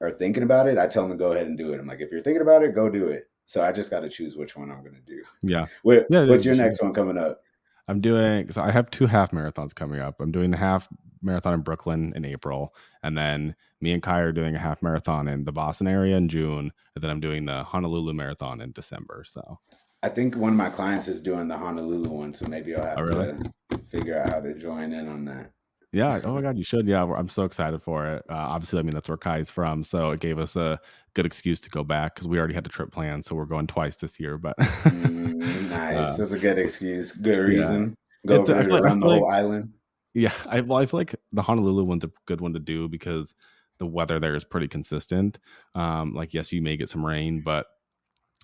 are thinking about it, I tell them to go ahead and do it. I'm like, if you're thinking about it, go do it. So I just got to choose which one I'm going to do. Yeah. What, Yeah, what's you your should. next one coming up? I'm doing so I have 2 half marathons coming up. I'm doing the half marathon in Brooklyn in April, and then me and Kai are doing a half marathon in the Boston area in June, and then I'm doing the Honolulu marathon in December, so I think one of my clients is doing the Honolulu one, so maybe I'll Oh, have really? to figure out how to join in on that. Yeah, oh my god, you should, yeah, I'm so excited for it. Obviously, I mean, that's where Kai's from, so it gave us a good excuse to go back because we already had the trip planned, so we're going twice this year, but, Nice. uh, That's a good excuse. Good yeah. reason. Go over there to I run the feel like whole island. yeah, I feel like the Honolulu one's a good one to do because the weather there is pretty consistent. Like, yes, you may get some rain, but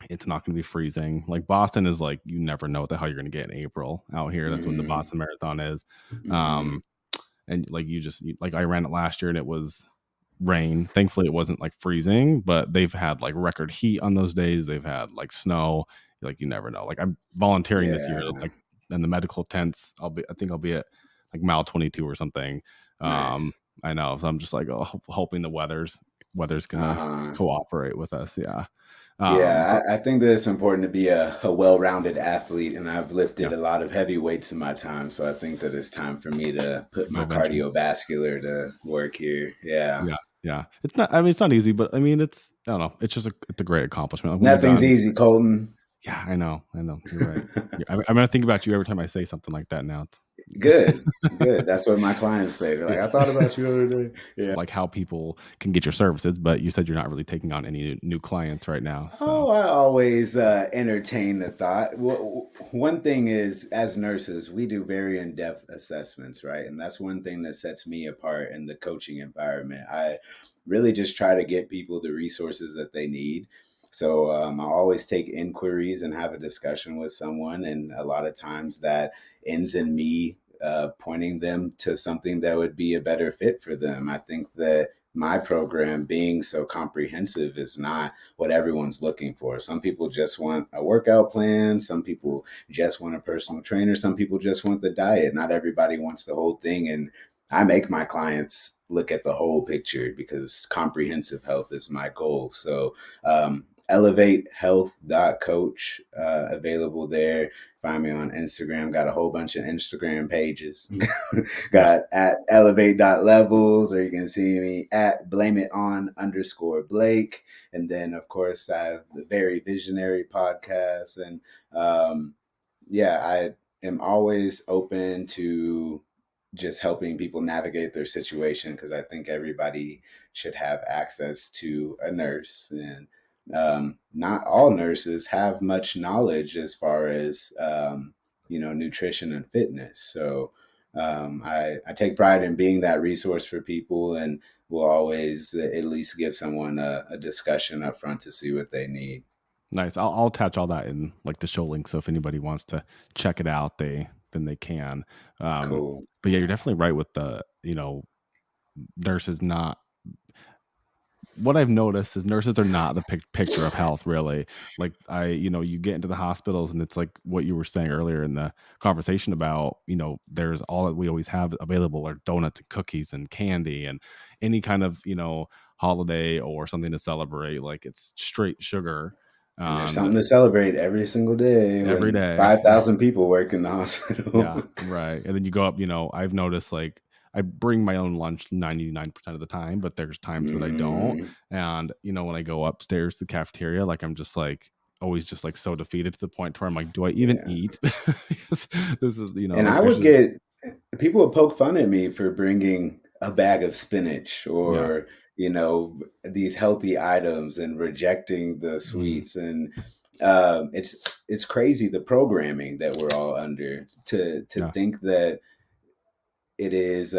it's not gonna be freezing. Like, Boston is like, you never know what the hell you're gonna get in April out here. That's when the Mm-hmm. Boston Marathon is. Mm-hmm. Um, and, like, like, I ran it last year and it was rain. Thankfully, it wasn't, like, freezing, but they've had, like, record heat on those days. They've had, like, snow. Like, you never know. Like, I'm volunteering this year, Yeah. like, in the medical tents. I think I'll be at, like, mile 22 or something. Um, Nice. I know. So I'm just, like, oh, hoping the weather's gonna Uh-huh. cooperate with us, yeah. Yeah, But I think that it's important to be a well-rounded athlete, and I've lifted yeah, a lot of heavy weights in my time. So I think that it's time for me to put my go venture. cardiovascular to work here. Yeah. Yeah, yeah. It's not I mean, it's not easy, but, I mean, I don't know. It's a great accomplishment. Like, when you're Nothing's done easy, Colton. yeah, I know, you're right. Yeah, I'm gonna think about you every time I say something like that now. Good, good. That's what my clients say. They're like, I Yeah. thought about you the other day. Yeah. Like, how people can get your services, but you said you're not really taking on any new clients right now, so Oh, I always entertain the thought. One thing is, as nurses, we do very in depth assessments, right? And that's one thing that sets me apart in the coaching environment. I really just try to get people the resources that they need. So I always take inquiries and have a discussion with someone. And a lot of times that ends in me pointing them to something that would be a better fit for them. I think that my program being so comprehensive is not what everyone's looking for. Some people just want a workout plan. Some people just want a personal trainer. Some people just want the diet. Not everybody wants the whole thing. And I make my clients look at the whole picture because comprehensive health is my goal. So, elevatehealth.coach, available there. Find me on Instagram. Got a whole bunch of Instagram pages. yeah, Got at elevate.levels, or you can see me at blame it on underscore Blake. And then, of course, I have the Very Visionary podcast. And yeah, I am always open to just helping people navigate their situation because I think everybody should have access to a nurse. And not all nurses have much knowledge as far as, nutrition and fitness. So I take pride in being that resource for people and will always at least give someone a discussion up front to see what they need. nice. I'll attach all that in, like, the show link, so if anybody wants to check it out, they can. Cool. But yeah, you're definitely right with nurses not what I've noticed is nurses are not the picture of health, really. Like, you get into the hospitals and it's like what you were saying earlier in the conversation about, there's all that we always have available are donuts and cookies and candy and any kind of, holiday or something to celebrate. Like, it's straight sugar. And there's Um, something to celebrate every single day every when day. 5,000 people work in the Yeah, hospital. right. And then you go up, I've noticed, like, I bring my own lunch 99% of the time, but there's times that I don't. Mm, And, when I go upstairs to the cafeteria, like, I'm just like always just like so defeated to the point where I'm like, do I even yeah. eat? Because this is, And like I there's would just, get people would poke fun at me for bringing a bag of spinach yeah. or, these healthy items and rejecting the Mhm. sweets. And it's crazy the programming that we're all under to Yeah. think that it is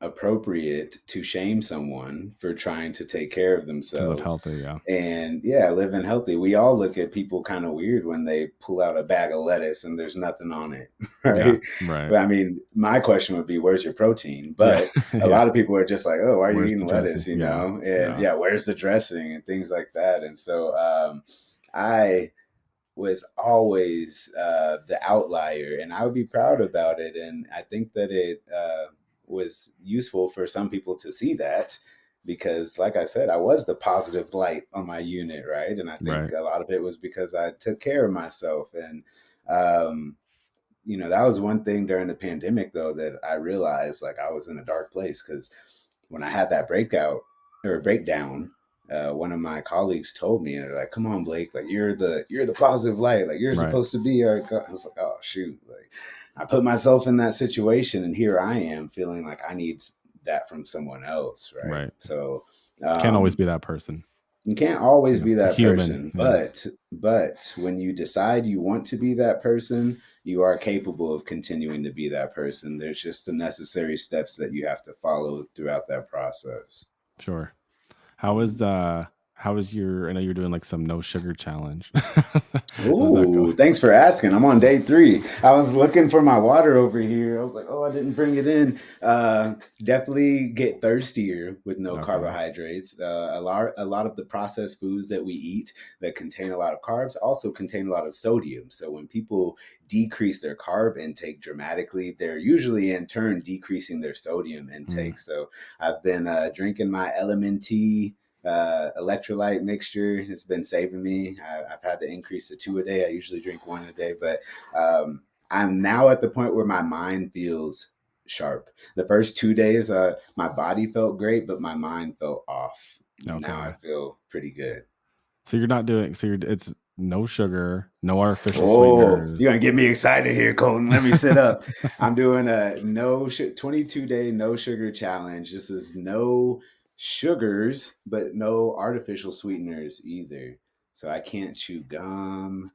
appropriate to shame someone for trying to take care of To live themselves healthy. Yeah. and yeah, living healthy. We all look at people kind of weird when they pull out a bag of lettuce and there's nothing on it, Yeah. right? Right. But I mean, my question would be, where's your protein? Yeah. But a Yeah. lot of people are just like, oh, why are you Where's the eating dressing? lettuce? Yeah. And Yeah. yeah, where's the dressing and things like that. And so I was always the outlier, and I would be proud about it. And I think that it was useful for some people to see that because, like I said, I was the positive light on my unit, right? And I think Right. a lot of it was because I took care of myself. And um, that was one thing during the pandemic, though, that I realized like I was in a dark place because when I had that breakout or breakdown, one of my colleagues told me, and they're like, "Come on, Blake, like you're the positive light, like you're Right. supposed to be our." I was like, "Oh shoot!" Like I put myself in that situation, and here I am feeling like I need that from someone else, right? Right. So Can't always um, be that person. you can't always be that Human. person, Yeah. but when you decide you want to be that person, you are capable of continuing to be that person. There's just the necessary steps that you have to follow throughout that process. Sure. How is Mhm. uh how is your, I know you're doing like some no sugar challenge. How's that going? Ooh, thanks for asking. I'm on day 3. I was looking for my water over here. I was like, oh, I didn't bring it in. Definitely get thirstier with no Okay. carbohydrates. A lot of the processed foods that we eat that contain a lot of carbs also contain a lot of sodium. So when people decrease their carb intake dramatically, they're usually in turn decreasing their sodium Mm, intake. So I've been drinking my LMNT electrolyte mixture. It's been saving me. I've had to increase to 2 a day. I usually drink one a day, but I'm now at the point where my mind feels sharp. The first 2 days, my body felt great, but my mind felt off. Now I okay. feel pretty good. So you're not doing, it's no sugar, no artificial Oh, you're sweeteners. gonna get me excited here, Colton. Let me sit up. I'm doing a 22-day no sugar challenge. This is no sugars, but no artificial sweeteners either. So I can't chew gum.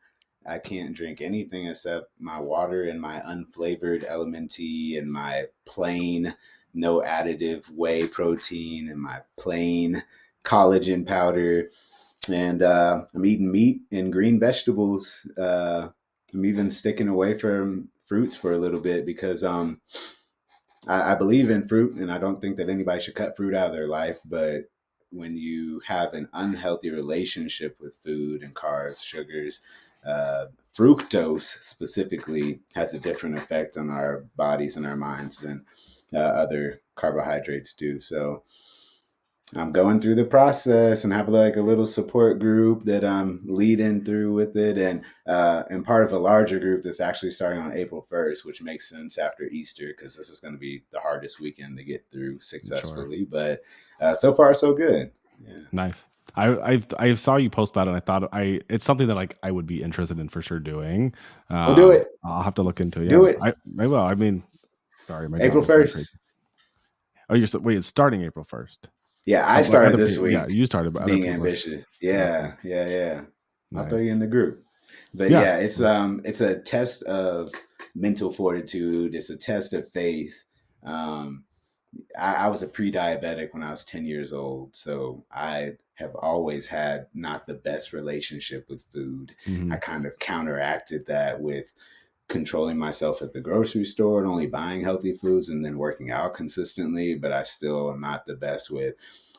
I can't drink anything except my water and my unflavored element tea and my plain, no additive whey protein and my plain collagen powder and I'm eating meat and green vegetables. I'm even sticking away from fruits for a little bit because I believe in fruit, and I don't think that anybody should cut fruit out of their life. But when you have an unhealthy relationship with food and carbs, sugars, fructose specifically has a different effect on our bodies and our minds than other carbohydrates do. So I'm going through the process and have like a little support group that I'm leading through with it, and part of a larger group that's actually starting on April 1st, which makes sense after Easter because this is going to be the hardest weekend to get through Sure. successfully. But so far, so good. Yeah, Nice. I saw you post about it and I thought it's something that like I would be interested in for sure doing. we'll do it. I'll have to look into it. Do Yeah. it. I will. I mean, sorry, my dog April is going crazy. 1st. Oh, wait, it's starting April 1st. Yeah, I Some like started other this people, yeah, week you started, but other being people are ambitious. okay. Yeah, yeah, yeah. I'll throw you in Nice. the group. But Yeah. yeah, it's a test of mental fortitude. It's a test of faith. Um, I was a pre-diabetic when I was 10 years old, so I have always had not the best relationship with food. I Mhm. kind of counteracted that with controlling myself at the grocery store and only buying healthy foods and then working out consistently, but I still am not the best with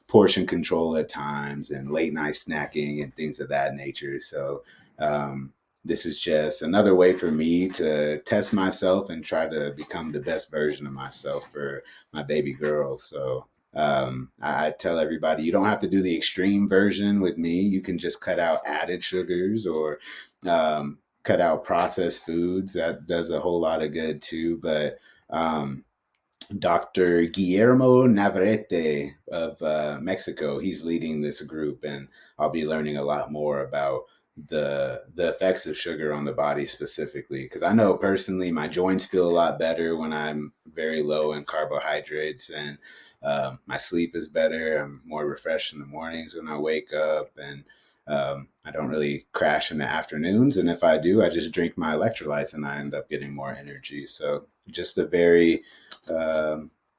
portion control at times and late night snacking and things of that nature. So um, this is just another way for me to test myself and try to become the best version of myself for my baby girl. So I tell everybody you don't have to do the extreme version with me. You can just cut out added sugars or cut out processed foods. That does a whole lot of good too. But um, Dr. Guillermo Navarrete of Mexico. He's leading this group, and I'll be learning a lot more about the effects of sugar on the body specifically. Because I know personally, my joints feel a lot better when I'm very low in carbohydrates, and my sleep is better. I'm more refreshed in the mornings when I wake up, and I don't really crash in the afternoons. And if I do, I just drink my electrolytes, and I end up getting more energy. So just a very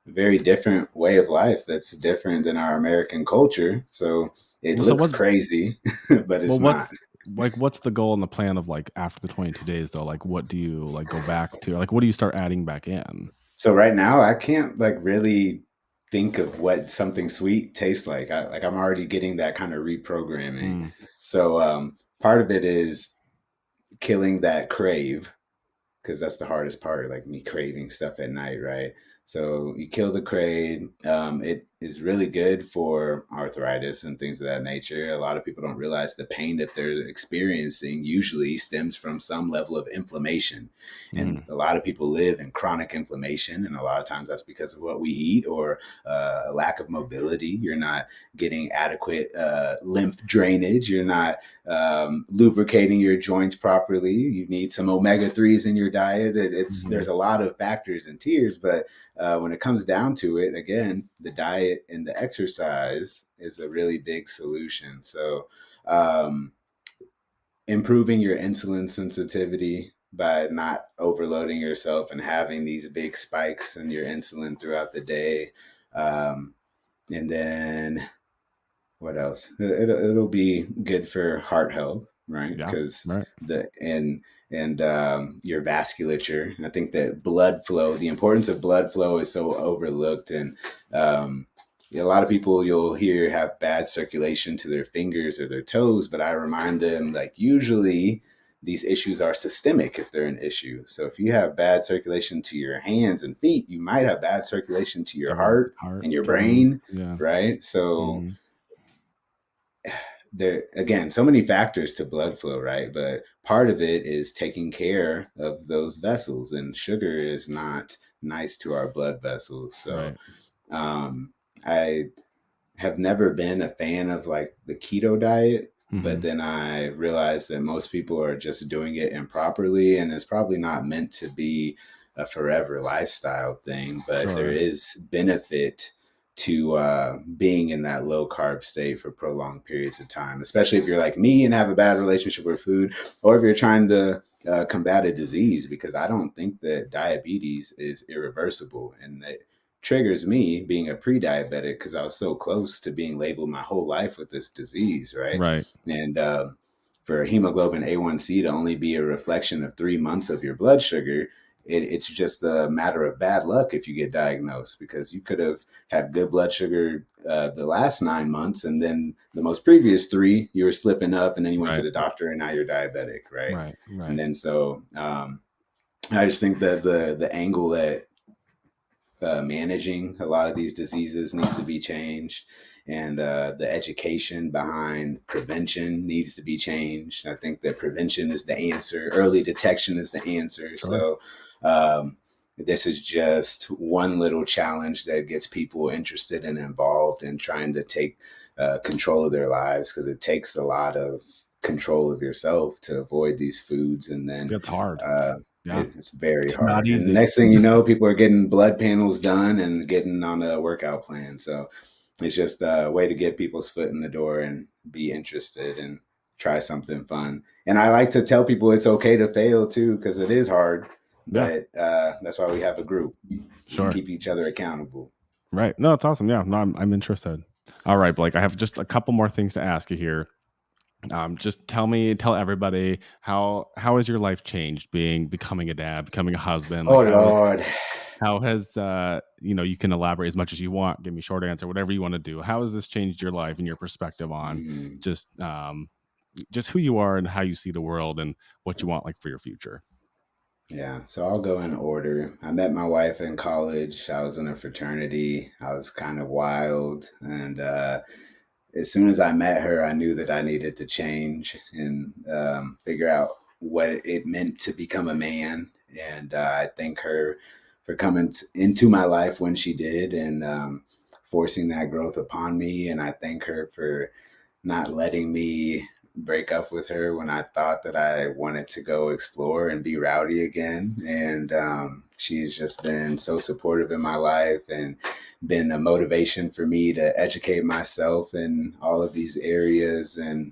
different way of life that's different than our American culture. So it Well, so looks what? crazy, but Well, it's what's not. like what's the goal and the plan of like after the 22 days though? Like, what do you like go back to? Like, what do you start adding back in? So right now I can't like really think of what something sweet tastes like. I'm already getting that kind of reprogramming. Mm, So part of it is killing that crave, because that's the hardest part, like me craving stuff at night, right? So you kill the crave. It is really good for arthritis and things of that nature. A lot of people don't realize the pain that they're experiencing usually stems from some level of inflammation. And mm, a lot of people live in chronic inflammation. And a lot of times that's because of what we eat or a lack of mobility. You're not getting adequate lymph drainage. You're not lubricating your joints properly. You need some omega 3s in your diet. It's mhm. there's a lot of factors and tiers, but when it comes down to it, again, the diet and the exercise is a really big solution. So, um, improving your insulin sensitivity by not overloading yourself and having these big spikes in your insulin throughout the day. Um, and then what else? It'll be good for heart health, right? Yeah, Because right. the and your vasculature. I think that blood flow, the importance of blood flow, is so overlooked, and um, a lot of people you'll hear have bad circulation to their fingers or their toes, but I remind them like usually these issues are systemic if they're an issue. So if you have bad circulation to your hands and feet, you might have bad circulation to your Your heart heart, and your kidneys, brain, yeah. right? So Mhm. there again, so many factors to blood flow, right? But part of it is taking care of those vessels, and sugar is not nice to our blood vessels. So Right. um, I have never been a fan of like the keto diet, but Mhm. then I realized that most people are just doing it improperly, and it's probably not meant to be a forever lifestyle thing, but there Sure. is benefit to being in that low carb state for prolonged periods of time, especially if you're like me and have a bad relationship with food, or if you're trying to combat a disease, because I don't think that diabetes is irreversible, and that triggers me being a pre-diabetic because I was so close to being labeled my whole life with this disease, right? Right. And for hemoglobin A1C to only be a reflection of 3 months of your blood sugar, it's just a matter of bad luck if you get diagnosed, because you could have had good blood sugar the last 9 months, and then the most previous three you were slipping up, and then you went to Right. the doctor, and now you're diabetic, right? Right. And Right. then so I just think that the angle that managing a lot of these diseases needs to be changed, and the education behind prevention needs to be changed. I think that prevention is the answer, early detection is the answer. Sure. So this is just one little challenge that gets people interested and involved in trying to take control of their lives, because it takes a lot of control of yourself to avoid these foods. And then It's hard. uh, Yeah. it's very It's not hard. And easy. next thing you know, people are getting blood panels done and getting on a workout plan. So it's just a way to get people's foot in the door and be interested and try something fun. And I like to tell people it's okay to fail too, because it is hard. Yeah. But that's why we have a group. We can Sure. keep each other accountable. Right. No, it's awesome. Yeah. No, I'm interested. All right, Blake. I have just a couple more things to ask you here. Just tell everybody how has your life changed becoming a dad, becoming a husband? Oh Like Lord. how has you can elaborate as much as you want, give me a short answer, whatever you want to do. How has this changed your life and your perspective on Mm. just just who you are and how you see the world and what you want like for your future? Yeah, so I'll go in order. I met my wife in college. I was in a fraternity. I was kind of wild, and as soon as I met her, I knew that I needed to change and figure out what it meant to become a man. And I thank her for coming into my life when she did, and forcing that growth upon me. And I thank her for not letting me break up with her when I thought that I wanted to go explore and be rowdy again. And she's just been so supportive in my life and been a motivation for me to educate myself in all of these areas, and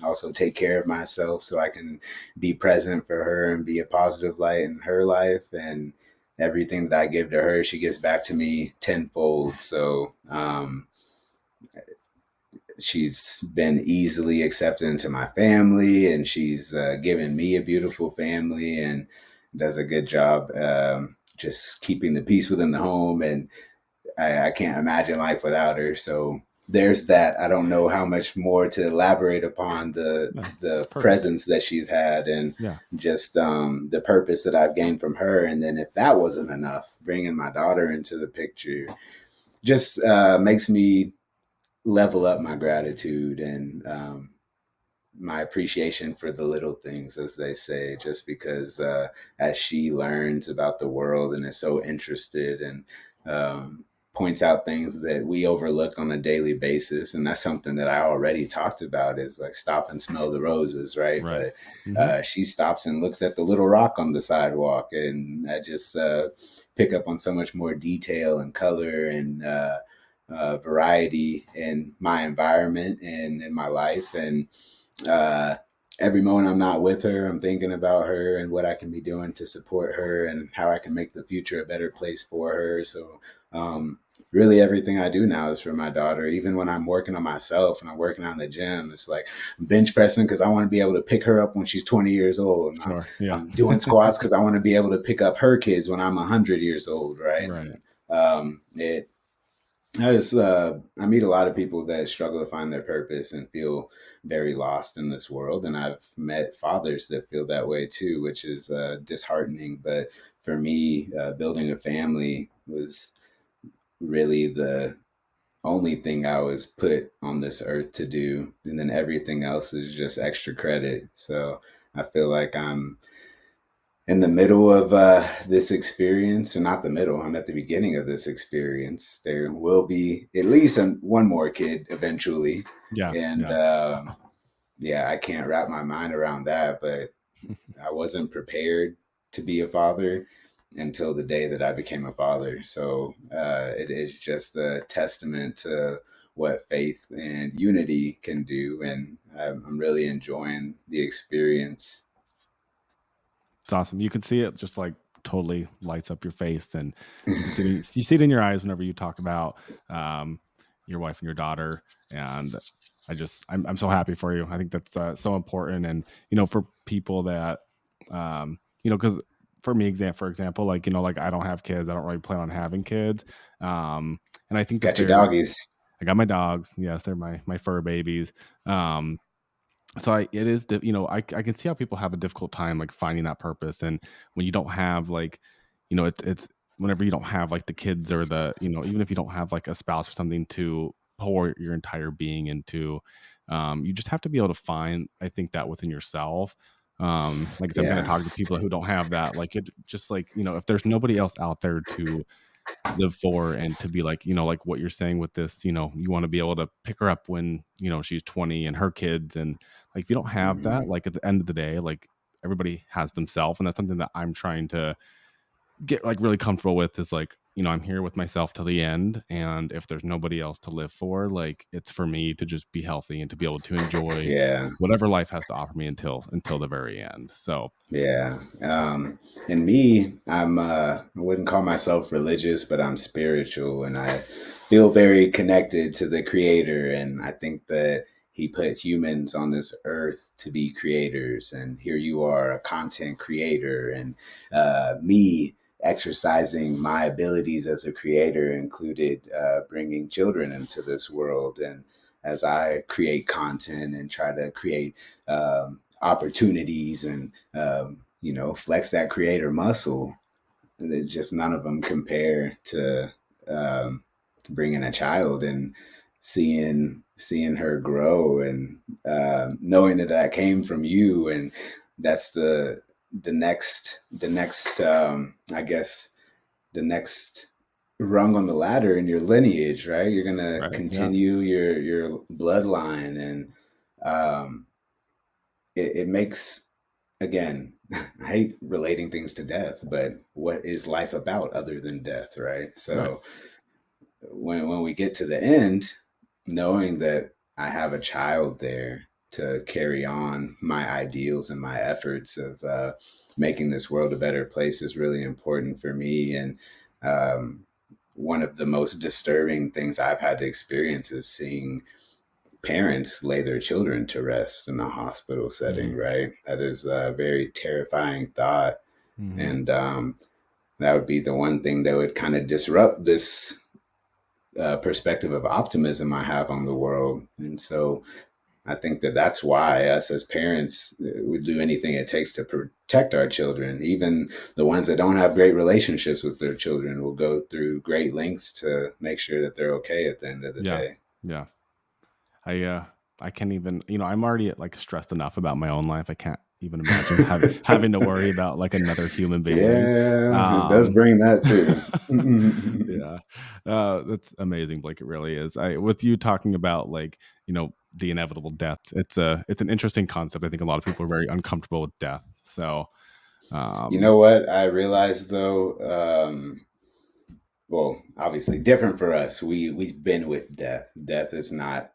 also take care of myself so I can be present for her and be a positive light in her life. And everything that I give to her, she gives back to me tenfold. So she's been easily accepted into my family, and she's given me a beautiful family, and does a good job just keeping the peace within the home. And I can't imagine life without her. So there's that. I don't know how much more to elaborate upon No, the perfect. presence that she's had, and Yeah, just the purpose that I've gained from her. And then if that wasn't enough, bringing my daughter into the picture just makes me level up my gratitude, and my appreciation for the little things, as they say, just because as she learns about the world and is so interested, and um, points out things that we overlook on a daily basis. And that's something that I already talked about, is like stop and smell the roses, right? right. But Hmm. she stops and looks at the little rock on the sidewalk, and I just pick up on so much more detail and color, and variety in my environment and in my life. And uh, every moment I'm not with her, I'm thinking about her and what I can be doing to support her, and how I can make the future a better place for her. So, really, everything I do now is for my daughter. Even when I'm working on myself and I'm working on the gym, it's like I'm bench pressing because I want to be able to pick her up when she's 20 years old. And Sure. Yeah. I'm doing squats because I want to be able to pick up her kids when I'm 100 years old, right? Right. And it I meet a lot of people that struggle to find their purpose and feel very lost in this world, and I've met fathers that feel that way too, which is disheartening. But for me, building a family was really the only thing I was put on this earth to do, and then everything else is just extra credit. So I feel like I'm in the middle of this experience, or not the middle, I'm at the beginning of this experience. There will be at least one more kid eventually. Yeah. And Yeah. yeah, I can't wrap my mind around that, but I wasn't prepared to be a father until the day that I became a father. So it is just a testament to what faith and unity can do. And I'm really enjoying the experience. It's awesome. You can see it just like totally lights up your face, and you see it in your eyes whenever you talk about um, your wife and your daughter. And I'm so happy for you. I think that's so important. And for people that because for me, for example, like like I don't have kids. I don't really plan on having kids. And I think that Got your there's doggies. I got my dogs. Yes, they're my fur babies. Um, so it is I can see how people have a difficult time like finding that purpose, and when you don't have like it's whenever you don't have like the kids, or the even if you don't have like a spouse or something to pour your entire being into, you just have to be able to find, I think, that within yourself. Like I said, I'm going to Yeah. talk to people who don't have that, like it just like if there's nobody else out there to live for, and to be like like what you're saying with this, you want to be able to pick her up when she's 20 and her kids, and like if you don't have that, Hmm. like at the end of the day, like everybody has themselves, and that's something that I'm trying to get like really comfortable with, is like I'm here with myself till the end, and if there's nobody else to live for, like it's for me to just be healthy and to be able to enjoy Yeah. whatever life has to offer me until the very end. So Yeah. And me, I wouldn't call myself religious, but I'm spiritual, and I feel very connected to the creator. And I think that he put humans on this earth to be creators. And here you are, a content creator. And me exercising my abilities as a creator included bringing children into this world. And as I create content and try to create opportunities, and flex that creator muscle, that just none of them compare to um, bringing a child and seeing her grow, and knowing that that came from you. And that's the next I guess the next rung on the ladder in your lineage, right? You're gonna Right. Yeah. continue your bloodline, and um, it makes, again, I hate relating things to death, but what is life about other than death, right? Right. So when we get to the end, knowing that I have a child there to carry on my ideals and my efforts of making this world a better place is really important for me. And um, one of the most disturbing things I've had to experience is seeing parents lay their children to rest in a hospital setting, Hmm. right? That is a very terrifying thought. Hmm. And that would be the one thing that would kind of disrupt this perspective of optimism I have on the world. And so I think that that's why us as parents would do anything it takes to protect our children. Even the ones that don't have great relationships with their children will go through great lengths to make sure that they're okay at the end of the Yeah. day. Yeah. I I can't even, I'm already like stressed enough about my own life. I can't even imagine having to worry about like another human being. Yeah, it does Um bring that too. yeah. That's amazing, Blake. It really is. I with you talking about like, the inevitable deaths. It's an interesting concept. I think a lot of people are very uncomfortable with death. So, You um know what I realized though? Well, obviously different for us. We've been with death. Death is not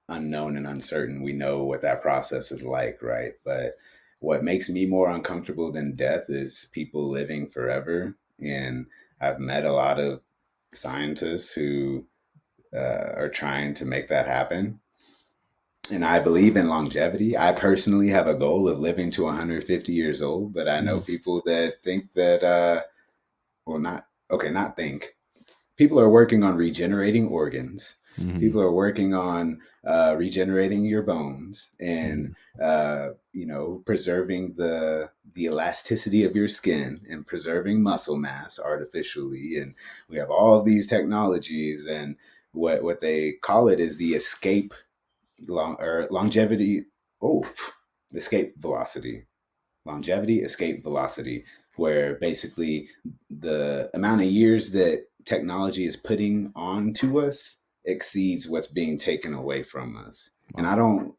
unknown and uncertain. We know what that process is like, right? But what makes me more uncomfortable than death is people living forever. And I've met a lot of scientists who are trying to make that happen. And I believe in longevity. I personally have a goal of living to 150 years old, but I know mhm, people that think that, well, not, okay, not think, people are working on regenerating organs. mhm, People are working on regenerating your bones and mhm. preserving the elasticity of your skin and preserving muscle mass artificially. And we have all of these technologies, and what they call it is the escape or longevity. Oh, escape velocity, longevity, escape velocity, where basically the amount of years that technology is putting onto us exceeds what's being taken away from us. And I Wow. don't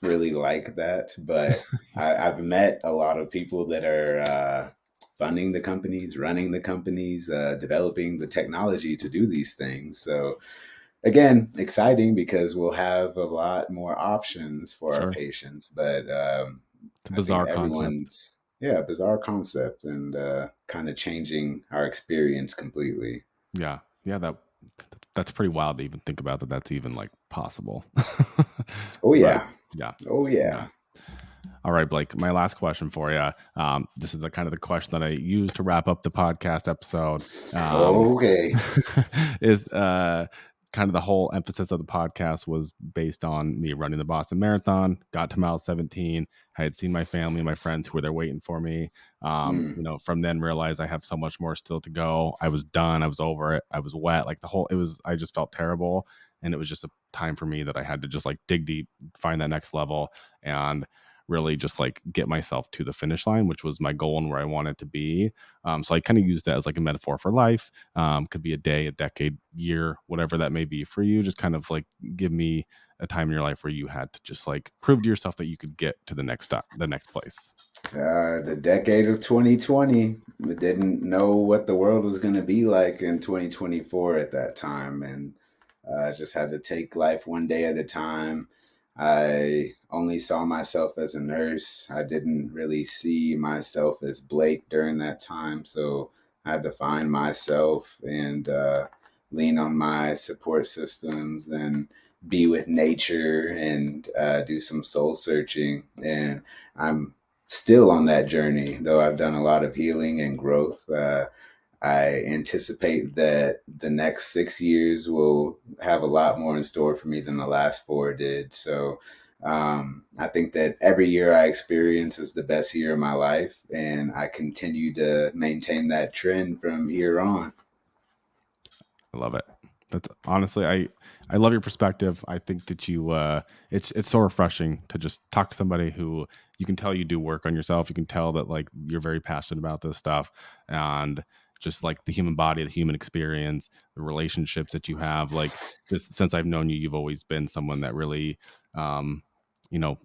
really like that, but I've met a lot of people that are funding the companies, running the companies, developing the technology to do these things. So again, exciting because we'll have a lot more options for our Sure. patients. But It's a I think bizarre concept. everyone's, yeah, bizarre concept, and kind of changing our experience completely. Yeah. Yeah, that's pretty wild to even think about that that's even like possible. Oh But yeah, yeah. oh Yeah. yeah. All right, Blake. My last question for you. This is the kind of the question that I use to wrap up the podcast episode. Um, Okay. is kind of the whole emphasis of the podcast was based on me running the Boston Marathon. Got to mile 17. I had seen my family and my friends who were there waiting for me. Mm. From then realized I have so much more still to go. I was done. I was over it. I was wet. Like the whole. It was. I just felt terrible, and it was just a time for me that I had to just like dig deep, find that next level, and really just like get myself to the finish line, which was my goal and where I wanted to be. So I kind of used that as like a metaphor for life. Could be a day, a decade, year, whatever that may be for you. Just kind of like give me a time in your life where you had to just like prove to yourself that you could get to the next step, the next place. The decade of 2020. We didn't know what the world was going to be like in 2024 at that time, and just had to take life one day at a time. I only saw myself as a nurse. I didn't really see myself as Blake during that time, so I had to find myself and lean on my support systems and be with nature and do some soul searching. And I'm still on that journey, though I've done a lot of healing and growth. I anticipate that the next 6 years will have a lot more in store for me than the last four did. So I think that every year I experience is the best year of my life, and I continue to maintain that trend from here on. I love it. That's honestly, I love your perspective. I think that it's so refreshing to just talk to somebody who you can tell you do work on yourself. You can tell that like you're very passionate about this stuff, and just like the human body, the human experience, the relationships that you have. Like, just since I've known you, you've always been someone that really, um, you know,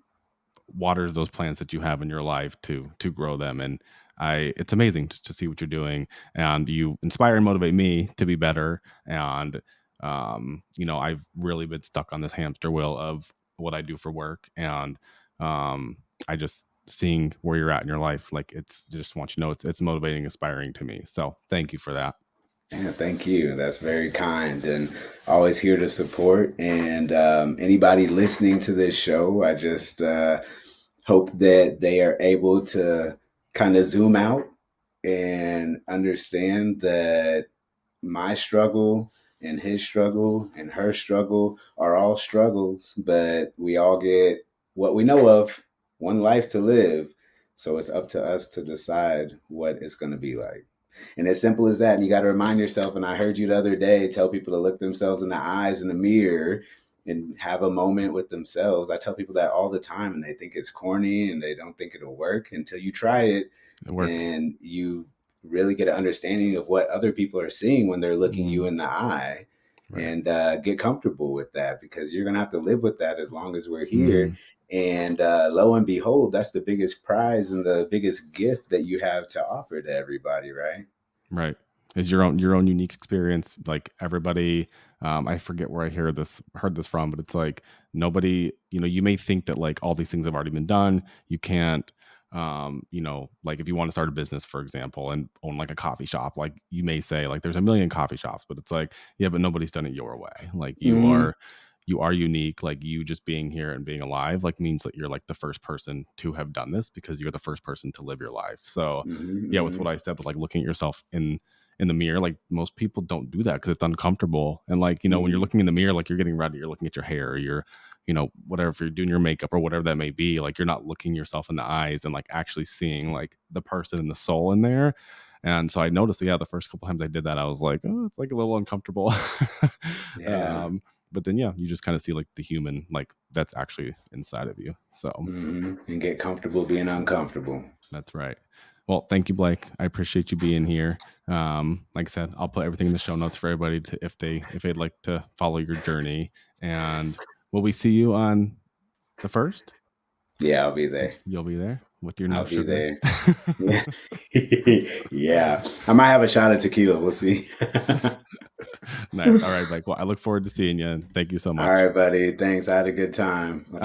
waters those plants that you have in your life to grow them. And it's amazing to see what you're doing, and you inspire and motivate me to be better. And I've really been stuck on this hamster wheel of what I do for work, and um I just seeing where you're at in your life, like, it's just want you to know it's motivating, inspiring to me. So thank you for that. Yeah, thank you. That's very kind, and always here to support. And anybody listening to this show, I just hope that they are able to kind of zoom out and understand that my struggle and his struggle and her struggle are all struggles, but we all get what we know of, one life to live. So it's up to us to decide what it's going to be like. And as simple as that, and you got to remind yourself. And I heard you the other day tell people to look themselves in the eyes in the mirror and have a moment with themselves. I tell people that all the time, and they think it's corny and they don't think it'll work until you try it, It works. and you really get an understanding of what other people are seeing when they're looking you Mm, in the eye. right. And get comfortable with that, because you're going to have to live with that as long as we're here. Mm. And lo and behold, that's the biggest prize and the biggest gift that you have to offer to everybody, right? Right. Is your own unique experience. Like, everybody, I forget where I heard this from, but it's like, nobody, you may think that like all these things have already been done. You can't, like, if you want to start a business, for example, and own like a coffee shop, like, you may say like there's a million coffee shops, but it's like, yeah, but nobody's done it your way. Like, Mm-hmm. you are unique. Like, you just being here and being alive, like, means that you're like the first person to have done this, because you're the first person to live your life. So yeah, with what Mm-hmm. I said, with like looking at yourself in the mirror, like, most people don't do that because it's uncomfortable. And like, when you're Mm-hmm. looking in the mirror, like, you're getting ready, you're looking at your hair, or you're, whatever, if you're doing your makeup or whatever that may be, like, you're not looking yourself in the eyes and like actually seeing like the person and the soul in there. And so I noticed, yeah, the first couple times I did that, I was like, oh, it's like a little uncomfortable. Yeah. but then, yeah, you just kind of see like the human, like, that's actually inside of you. So Mm-hmm. And get comfortable being uncomfortable. that's right. Well, thank you, Blake. I appreciate you being here. Like I said, I'll put everything in the show notes for everybody to, if they'd like to follow your journey. And will we see you on the first? Yeah, I'll be there. You'll be there with your no I'll be sugar. there. Yeah. Yeah. I might have a shot of tequila. We'll see. Nice. All right, Blake. Well, I look forward to seeing you. And thank you so All much. right, buddy. Thanks. I had a good time.